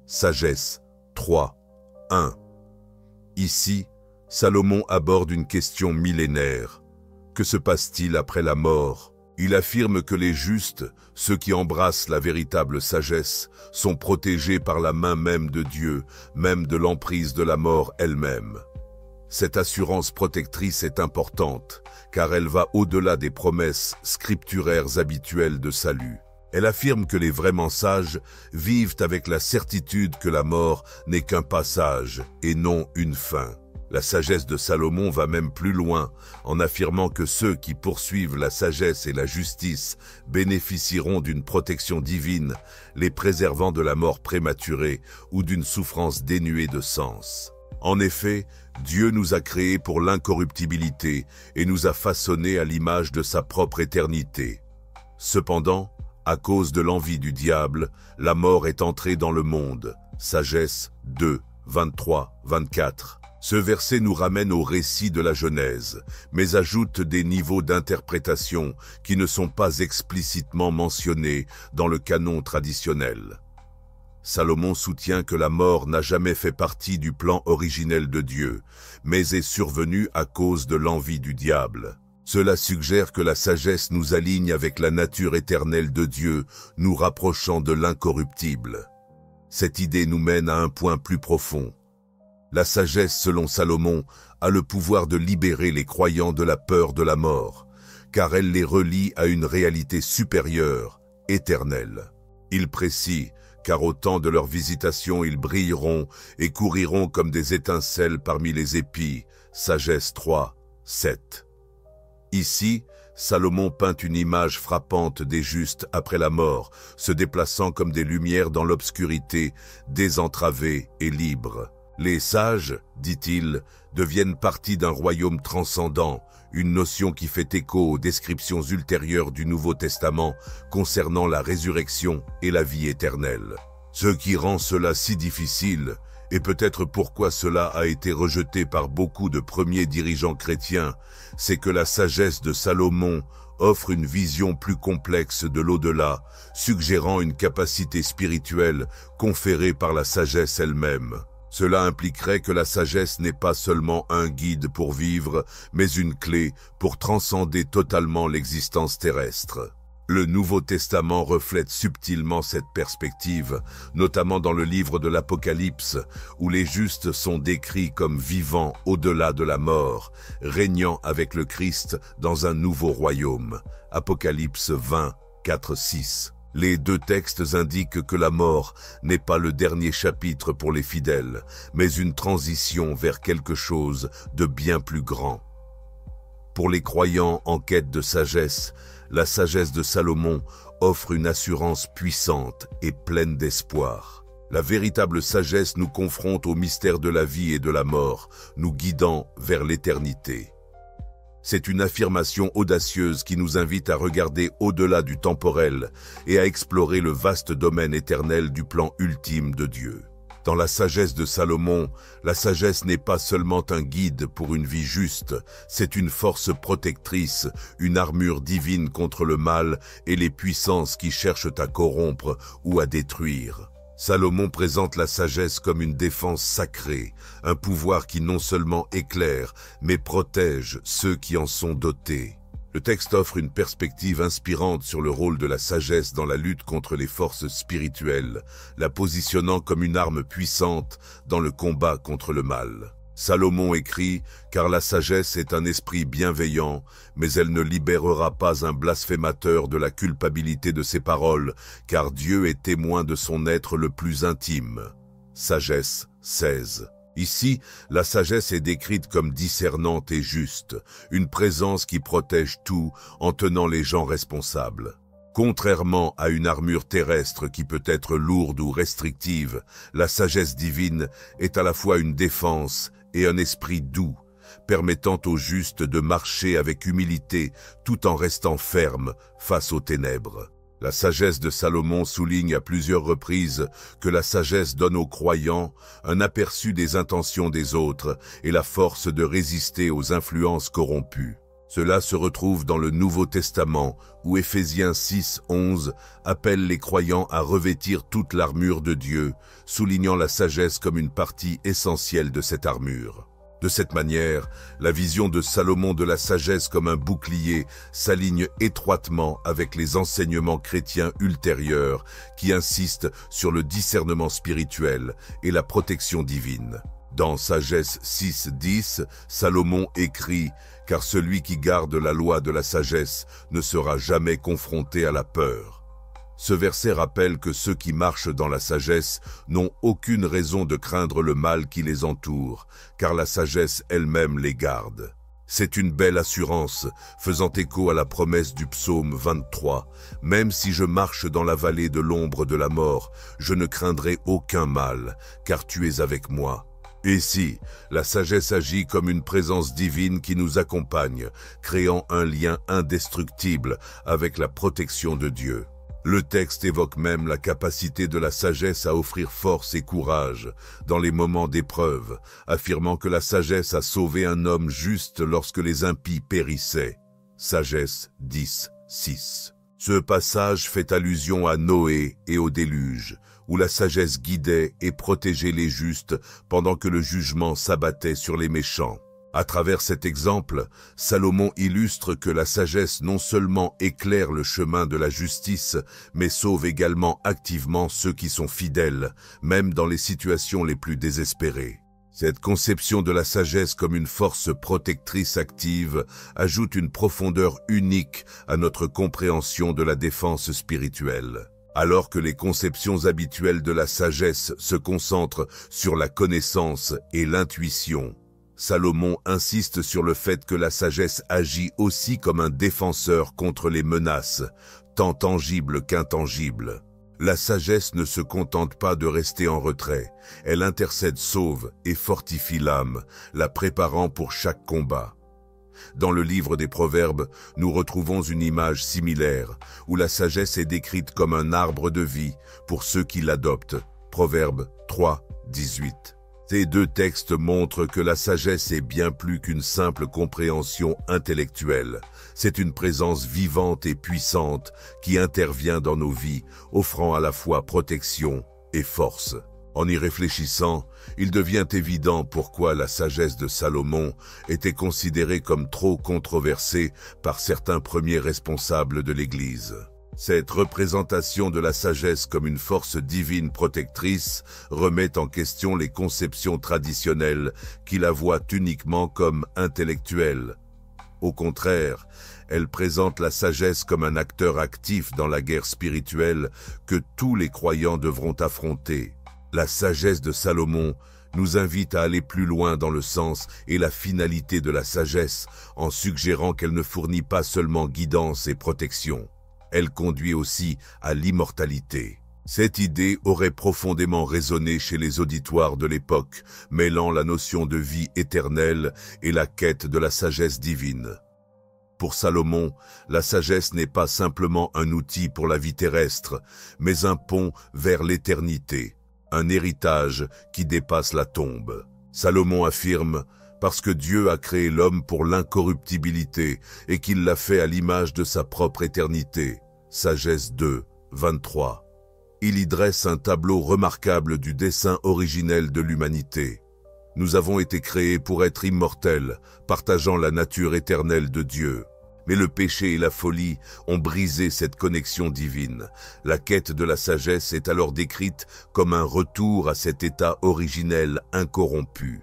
Sagesse 3, 1. Ici, Salomon aborde une question millénaire. Que se passe-t-il après la mort? Il affirme que les justes, ceux qui embrassent la véritable sagesse, sont protégés par la main même de Dieu, même de l'emprise de la mort elle-même. Cette assurance protectrice est importante, car elle va au-delà des promesses scripturaires habituelles de salut. Elle affirme que les vraiment sages vivent avec la certitude que la mort n'est qu'un passage et non une fin. La sagesse de Salomon va même plus loin, en affirmant que ceux qui poursuivent la sagesse et la justice bénéficieront d'une protection divine, les préservant de la mort prématurée ou d'une souffrance dénuée de sens. En effet, Dieu nous a créés pour l'incorruptibilité et nous a façonnés à l'image de sa propre éternité. Cependant, à cause de l'envie du diable, la mort est entrée dans le monde. Sagesse 2, 23, 24. Ce verset nous ramène au récit de la Genèse, mais ajoute des niveaux d'interprétation qui ne sont pas explicitement mentionnés dans le canon traditionnel. Salomon soutient que la mort n'a jamais fait partie du plan originel de Dieu, mais est survenue à cause de l'envie du diable. Cela suggère que la sagesse nous aligne avec la nature éternelle de Dieu, nous rapprochant de l'incorruptible. Cette idée nous mène à un point plus profond. La sagesse, selon Salomon, a le pouvoir de libérer les croyants de la peur de la mort, car elle les relie à une réalité supérieure, éternelle. Il précise car au temps de leur visitation ils brilleront et couriront comme des étincelles parmi les épis. Sagesse 3, 7. Ici, Salomon peint une image frappante des justes après la mort, se déplaçant comme des lumières dans l'obscurité, désentravés et libres. Les sages, dit-il, deviennent partie d'un royaume transcendant, une notion qui fait écho aux descriptions ultérieures du Nouveau Testament concernant la résurrection et la vie éternelle. Ce qui rend cela si difficile, et peut-être pourquoi cela a été rejeté par beaucoup de premiers dirigeants chrétiens, c'est que la sagesse de Salomon offre une vision plus complexe de l'au-delà, suggérant une capacité spirituelle conférée par la sagesse elle-même. Cela impliquerait que la sagesse n'est pas seulement un guide pour vivre, mais une clé pour transcender totalement l'existence terrestre. Le Nouveau Testament reflète subtilement cette perspective, notamment dans le livre de l'Apocalypse, où les justes sont décrits comme vivant au-delà de la mort, régnant avec le Christ dans un nouveau royaume. Apocalypse 20, 4-6. Les deux textes indiquent que la mort n'est pas le dernier chapitre pour les fidèles, mais une transition vers quelque chose de bien plus grand. Pour les croyants en quête de sagesse, la sagesse de Salomon offre une assurance puissante et pleine d'espoir. La véritable sagesse nous confronte au mystère de la vie et de la mort, nous guidant vers l'éternité. C'est une affirmation audacieuse qui nous invite à regarder au-delà du temporel et à explorer le vaste domaine éternel du plan ultime de Dieu. Dans la sagesse de Salomon, la sagesse n'est pas seulement un guide pour une vie juste, c'est une force protectrice, une armure divine contre le mal et les puissances qui cherchent à corrompre ou à détruire. Salomon présente la sagesse comme une défense sacrée, un pouvoir qui non seulement éclaire, mais protège ceux qui en sont dotés. Le texte offre une perspective inspirante sur le rôle de la sagesse dans la lutte contre les forces spirituelles, la positionnant comme une arme puissante dans le combat contre le mal. Salomon écrit « Car la sagesse est un esprit bienveillant, mais elle ne libérera pas un blasphémateur de la culpabilité de ses paroles, car Dieu est témoin de son être le plus intime. » Sagesse 16. Ici, la sagesse est décrite comme discernante et juste, une présence qui protège tout en tenant les gens responsables. Contrairement à une armure terrestre qui peut être lourde ou restrictive, la sagesse divine est à la fois une défense et un esprit doux, permettant aux justes de marcher avec humilité tout en restant fermes face aux ténèbres. La sagesse de Salomon souligne à plusieurs reprises que la sagesse donne aux croyants un aperçu des intentions des autres et la force de résister aux influences corrompues. Cela se retrouve dans le Nouveau Testament où Éphésiens 6, 11 appelle les croyants à revêtir toute l'armure de Dieu, soulignant la sagesse comme une partie essentielle de cette armure. De cette manière, la vision de Salomon de la sagesse comme un bouclier s'aligne étroitement avec les enseignements chrétiens ultérieurs qui insistent sur le discernement spirituel et la protection divine. Dans Sagesse 6.10, Salomon écrit « Car celui qui garde la loi de la sagesse ne sera jamais confronté à la peur. » Ce verset rappelle que ceux qui marchent dans la sagesse n'ont aucune raison de craindre le mal qui les entoure, car la sagesse elle-même les garde. C'est une belle assurance, faisant écho à la promesse du psaume 23. « Même si je marche dans la vallée de l'ombre de la mort, je ne craindrai aucun mal, car tu es avec moi. » Ici, la sagesse agit comme une présence divine qui nous accompagne, créant un lien indestructible avec la protection de Dieu. Le texte évoque même la capacité de la sagesse à offrir force et courage dans les moments d'épreuve, affirmant que la sagesse a sauvé un homme juste lorsque les impies périssaient. Sagesse 10, 6. Ce passage fait allusion à Noé et au déluge, où la sagesse guidait et protégeait les justes pendant que le jugement s'abattait sur les méchants. À travers cet exemple, Salomon illustre que la sagesse non seulement éclaire le chemin de la justice, mais sauve également activement ceux qui sont fidèles, même dans les situations les plus désespérées. Cette conception de la sagesse comme une force protectrice active ajoute une profondeur unique à notre compréhension de la défense spirituelle. Alors que les conceptions habituelles de la sagesse se concentrent sur la connaissance et l'intuition, Salomon insiste sur le fait que la sagesse agit aussi comme un défenseur contre les menaces, tant tangibles qu'intangibles. La sagesse ne se contente pas de rester en retrait, elle intercède, sauve et fortifie l'âme, la préparant pour chaque combat. Dans le livre des Proverbes, nous retrouvons une image similaire, où la sagesse est décrite comme un arbre de vie pour ceux qui l'adoptent. Proverbes 3, 18. Ces deux textes montrent que la sagesse est bien plus qu'une simple compréhension intellectuelle. C'est une présence vivante et puissante qui intervient dans nos vies, offrant à la fois protection et force. En y réfléchissant, il devient évident pourquoi la sagesse de Salomon était considérée comme trop controversée par certains premiers responsables de l'Église. Cette représentation de la sagesse comme une force divine protectrice remet en question les conceptions traditionnelles qui la voient uniquement comme intellectuelle. Au contraire, elle présente la sagesse comme un acteur actif dans la guerre spirituelle que tous les croyants devront affronter. La sagesse de Salomon nous invite à aller plus loin dans le sens et la finalité de la sagesse en suggérant qu'elle ne fournit pas seulement guidance et protection. Elle conduit aussi à l'immortalité. Cette idée aurait profondément résonné chez les auditoires de l'époque, mêlant la notion de vie éternelle et la quête de la sagesse divine. Pour Salomon, la sagesse n'est pas simplement un outil pour la vie terrestre, mais un pont vers l'éternité, un héritage qui dépasse la tombe. Salomon affirme « Parce que Dieu a créé l'homme pour l'incorruptibilité et qu'il l'a fait à l'image de sa propre éternité. » Sagesse 2, 23. Il y dresse un tableau remarquable du dessein originel de l'humanité. Nous avons été créés pour être immortels, partageant la nature éternelle de Dieu. Mais le péché et la folie ont brisé cette connexion divine. La quête de la sagesse est alors décrite comme un retour à cet état originel incorrompu.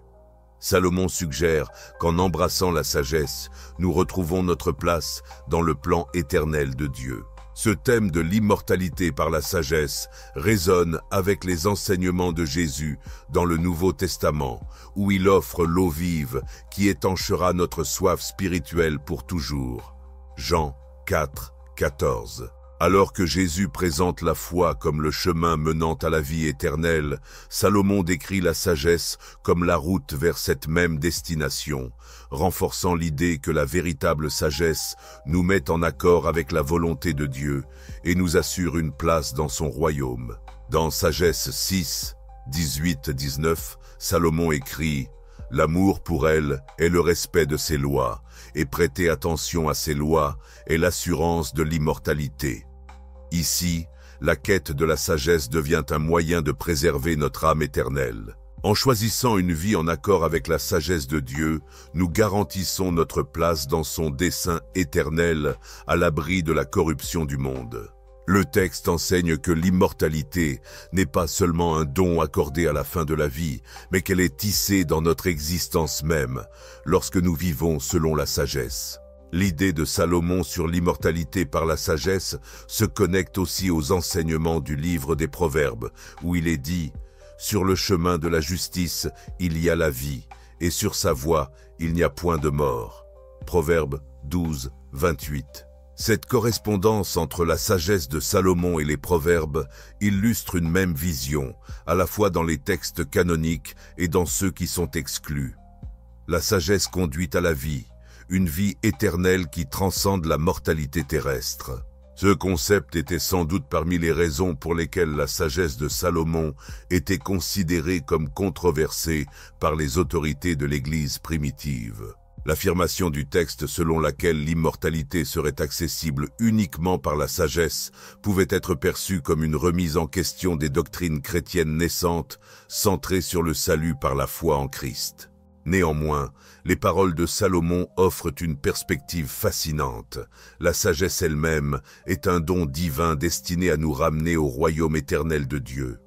Salomon suggère qu'en embrassant la sagesse, nous retrouvons notre place dans le plan éternel de Dieu. Ce thème de l'immortalité par la sagesse résonne avec les enseignements de Jésus dans le Nouveau Testament, où il offre l'eau vive qui étanchera notre soif spirituelle pour toujours. Jean 4, 14. Alors que Jésus présente la foi comme le chemin menant à la vie éternelle, Salomon décrit la sagesse comme la route vers cette même destination, renforçant l'idée que la véritable sagesse nous met en accord avec la volonté de Dieu et nous assure une place dans son royaume. Dans Sagesse 6, 18-19, Salomon écrit « L'amour pour elle est le respect de ses lois, et prêter attention à ses lois est l'assurance de l'immortalité. » Ici, la quête de la sagesse devient un moyen de préserver notre âme éternelle. En choisissant une vie en accord avec la sagesse de Dieu, nous garantissons notre place dans son dessein éternel, à l'abri de la corruption du monde. Le texte enseigne que l'immortalité n'est pas seulement un don accordé à la fin de la vie, mais qu'elle est tissée dans notre existence même, lorsque nous vivons selon la sagesse. L'idée de Salomon sur l'immortalité par la sagesse se connecte aussi aux enseignements du livre des Proverbes, où il est dit « Sur le chemin de la justice, il y a la vie, et sur sa voie, il n'y a point de mort. » Proverbes 12, 28. Cette correspondance entre la sagesse de Salomon et les Proverbes illustre une même vision, à la fois dans les textes canoniques et dans ceux qui sont exclus. La sagesse conduit à la vie, une vie éternelle qui transcende la mortalité terrestre. Ce concept était sans doute parmi les raisons pour lesquelles la sagesse de Salomon était considérée comme controversée par les autorités de l'Église primitive. L'affirmation du texte selon laquelle l'immortalité serait accessible uniquement par la sagesse pouvait être perçue comme une remise en question des doctrines chrétiennes naissantes, centrées sur le salut par la foi en Christ. Néanmoins, les paroles de Salomon offrent une perspective fascinante. La sagesse elle-même est un don divin destiné à nous ramener au royaume éternel de Dieu.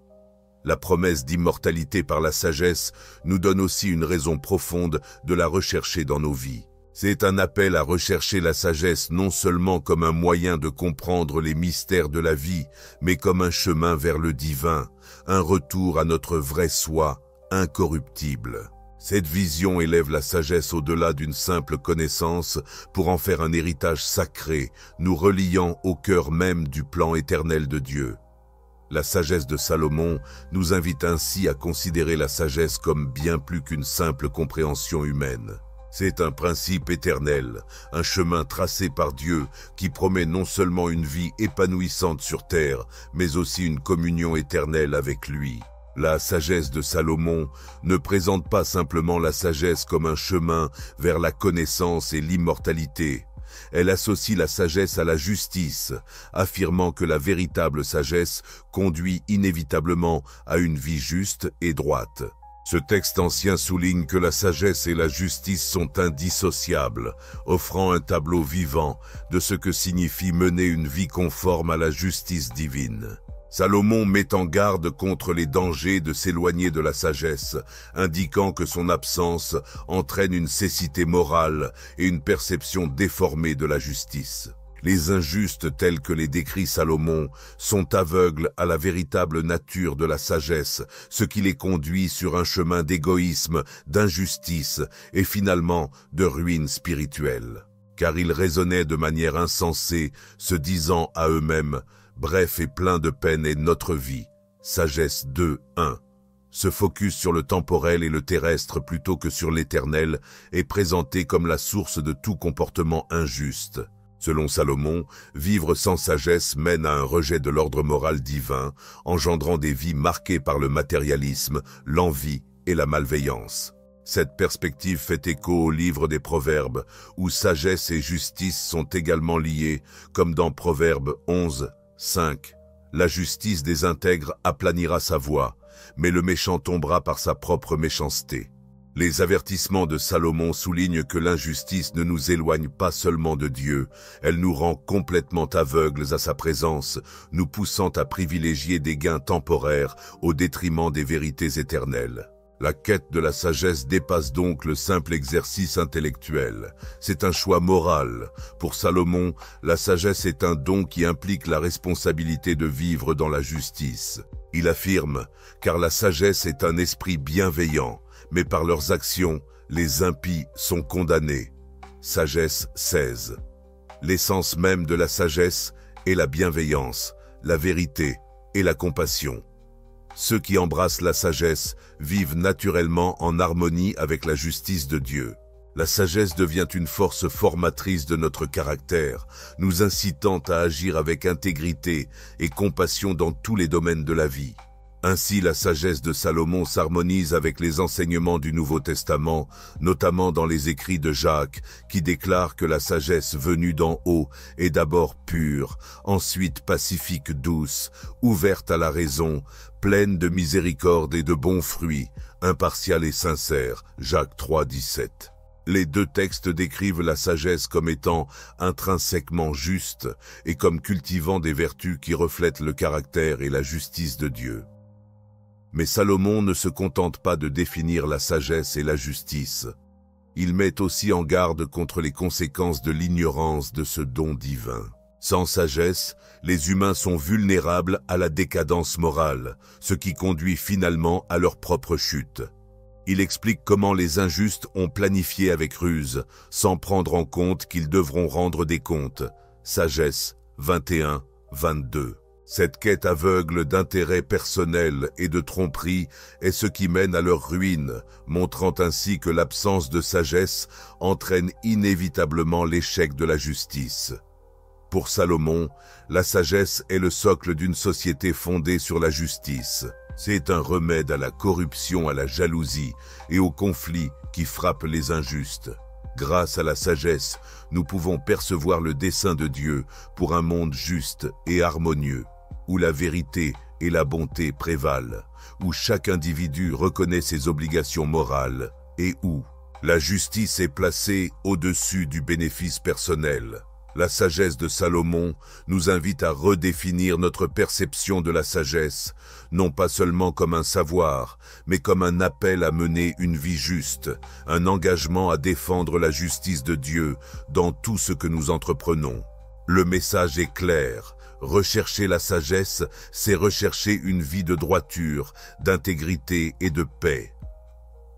La promesse d'immortalité par la sagesse nous donne aussi une raison profonde de la rechercher dans nos vies. C'est un appel à rechercher la sagesse non seulement comme un moyen de comprendre les mystères de la vie, mais comme un chemin vers le divin, un retour à notre vrai soi, incorruptible. Cette vision élève la sagesse au-delà d'une simple connaissance pour en faire un héritage sacré, nous reliant au cœur même du plan éternel de Dieu. La sagesse de Salomon nous invite ainsi à considérer la sagesse comme bien plus qu'une simple compréhension humaine. C'est un principe éternel, un chemin tracé par Dieu qui promet non seulement une vie épanouissante sur terre, mais aussi une communion éternelle avec lui. La sagesse de Salomon ne présente pas simplement la sagesse comme un chemin vers la connaissance et l'immortalité. Elle associe la sagesse à la justice, affirmant que la véritable sagesse conduit inévitablement à une vie juste et droite. Ce texte ancien souligne que la sagesse et la justice sont indissociables, offrant un tableau vivant de ce que signifie mener une vie conforme à la justice divine. Salomon met en garde contre les dangers de s'éloigner de la sagesse, indiquant que son absence entraîne une cécité morale et une perception déformée de la justice. Les injustes tels que les décrit Salomon sont aveugles à la véritable nature de la sagesse, ce qui les conduit sur un chemin d'égoïsme, d'injustice et finalement de ruine spirituelle. Car ils raisonnaient de manière insensée, se disant à eux-mêmes « Bref et plein de peine est notre vie ». Sagesse 2:1. Ce focus sur le temporel et le terrestre plutôt que sur l'éternel est présenté comme la source de tout comportement injuste. Selon Salomon, vivre sans sagesse mène à un rejet de l'ordre moral divin, engendrant des vies marquées par le matérialisme, l'envie et la malveillance. Cette perspective fait écho au livre des Proverbes, où sagesse et justice sont également liées, comme dans Proverbes 11:5. La justice des intègres aplanira sa voie, mais le méchant tombera par sa propre méchanceté. Les avertissements de Salomon soulignent que l'injustice ne nous éloigne pas seulement de Dieu, elle nous rend complètement aveugles à sa présence, nous poussant à privilégier des gains temporaires au détriment des vérités éternelles. La quête de la sagesse dépasse donc le simple exercice intellectuel. C'est un choix moral. Pour Salomon, la sagesse est un don qui implique la responsabilité de vivre dans la justice. Il affirme « Car la sagesse est un esprit bienveillant, mais par leurs actions, les impies sont condamnés. » Sagesse 16. L'essence même de la sagesse est la bienveillance, la vérité et la compassion. Ceux qui embrassent la sagesse vivent naturellement en harmonie avec la justice de Dieu. La sagesse devient une force formatrice de notre caractère, nous incitant à agir avec intégrité et compassion dans tous les domaines de la vie. Ainsi, la sagesse de Salomon s'harmonise avec les enseignements du Nouveau Testament, notamment dans les écrits de Jacques, qui déclare que la sagesse venue d'en haut est d'abord pure, ensuite pacifique, douce, ouverte à la raison, pleine de miséricorde et de bons fruits, impartiale et sincère. Jacques 3:17. Les deux textes décrivent la sagesse comme étant intrinsèquement juste et comme cultivant des vertus qui reflètent le caractère et la justice de Dieu. Mais Salomon ne se contente pas de définir la sagesse et la justice. Il met aussi en garde contre les conséquences de l'ignorance de ce don divin. Sans sagesse, les humains sont vulnérables à la décadence morale, ce qui conduit finalement à leur propre chute. Il explique comment les injustes ont planifié avec ruse, sans prendre en compte qu'ils devront rendre des comptes. Sagesse 21:22. Cette quête aveugle d'intérêts personnels et de tromperie est ce qui mène à leur ruine, montrant ainsi que l'absence de sagesse entraîne inévitablement l'échec de la justice. Pour Salomon, la sagesse est le socle d'une société fondée sur la justice. C'est un remède à la corruption, à la jalousie et aux conflits qui frappent les injustes. Grâce à la sagesse, nous pouvons percevoir le dessein de Dieu pour un monde juste et harmonieux, où la vérité et la bonté prévalent, où chaque individu reconnaît ses obligations morales et où la justice est placée au-dessus du bénéfice personnel. La sagesse de Salomon nous invite à redéfinir notre perception de la sagesse, non pas seulement comme un savoir, mais comme un appel à mener une vie juste, un engagement à défendre la justice de Dieu dans tout ce que nous entreprenons. Le message est clair. Rechercher la sagesse, c'est rechercher une vie de droiture, d'intégrité et de paix.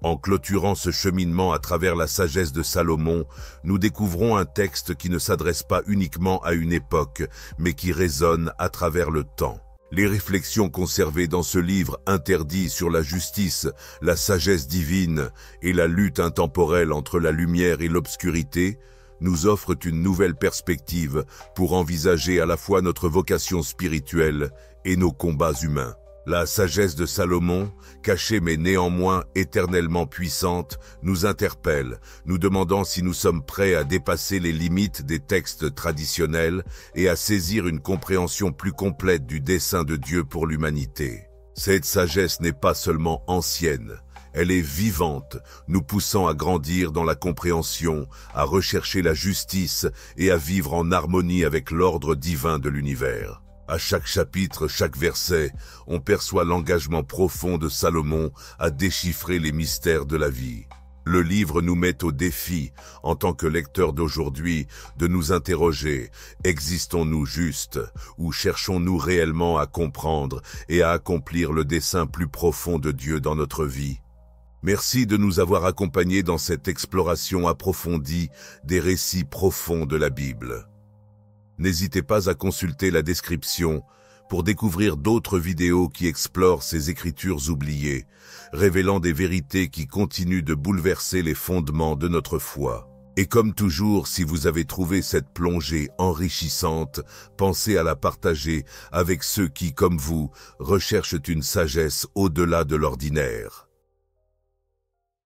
En clôturant ce cheminement à travers la sagesse de Salomon, nous découvrons un texte qui ne s'adresse pas uniquement à une époque, mais qui résonne à travers le temps. Les réflexions conservées dans ce livre interdit sur la justice, la sagesse divine et la lutte intemporelle entre la lumière et l'obscurité nous offrent une nouvelle perspective pour envisager à la fois notre vocation spirituelle et nos combats humains. La sagesse de Salomon, cachée mais néanmoins éternellement puissante, nous interpelle, nous demandant si nous sommes prêts à dépasser les limites des textes traditionnels et à saisir une compréhension plus complète du dessein de Dieu pour l'humanité. Cette sagesse n'est pas seulement ancienne, elle est vivante, nous poussant à grandir dans la compréhension, à rechercher la justice et à vivre en harmonie avec l'ordre divin de l'univers. À chaque chapitre, chaque verset, on perçoit l'engagement profond de Salomon à déchiffrer les mystères de la vie. Le livre nous met au défi, en tant que lecteurs d'aujourd'hui, de nous interroger, existons-nous justes ou cherchons-nous réellement à comprendre et à accomplir le dessein plus profond de Dieu dans notre vie? Merci de nous avoir accompagnés dans cette exploration approfondie des récits profonds de la Bible. N'hésitez pas à consulter la description pour découvrir d'autres vidéos qui explorent ces écritures oubliées, révélant des vérités qui continuent de bouleverser les fondements de notre foi. Et comme toujours, si vous avez trouvé cette plongée enrichissante, pensez à la partager avec ceux qui, comme vous, recherchent une sagesse au-delà de l'ordinaire.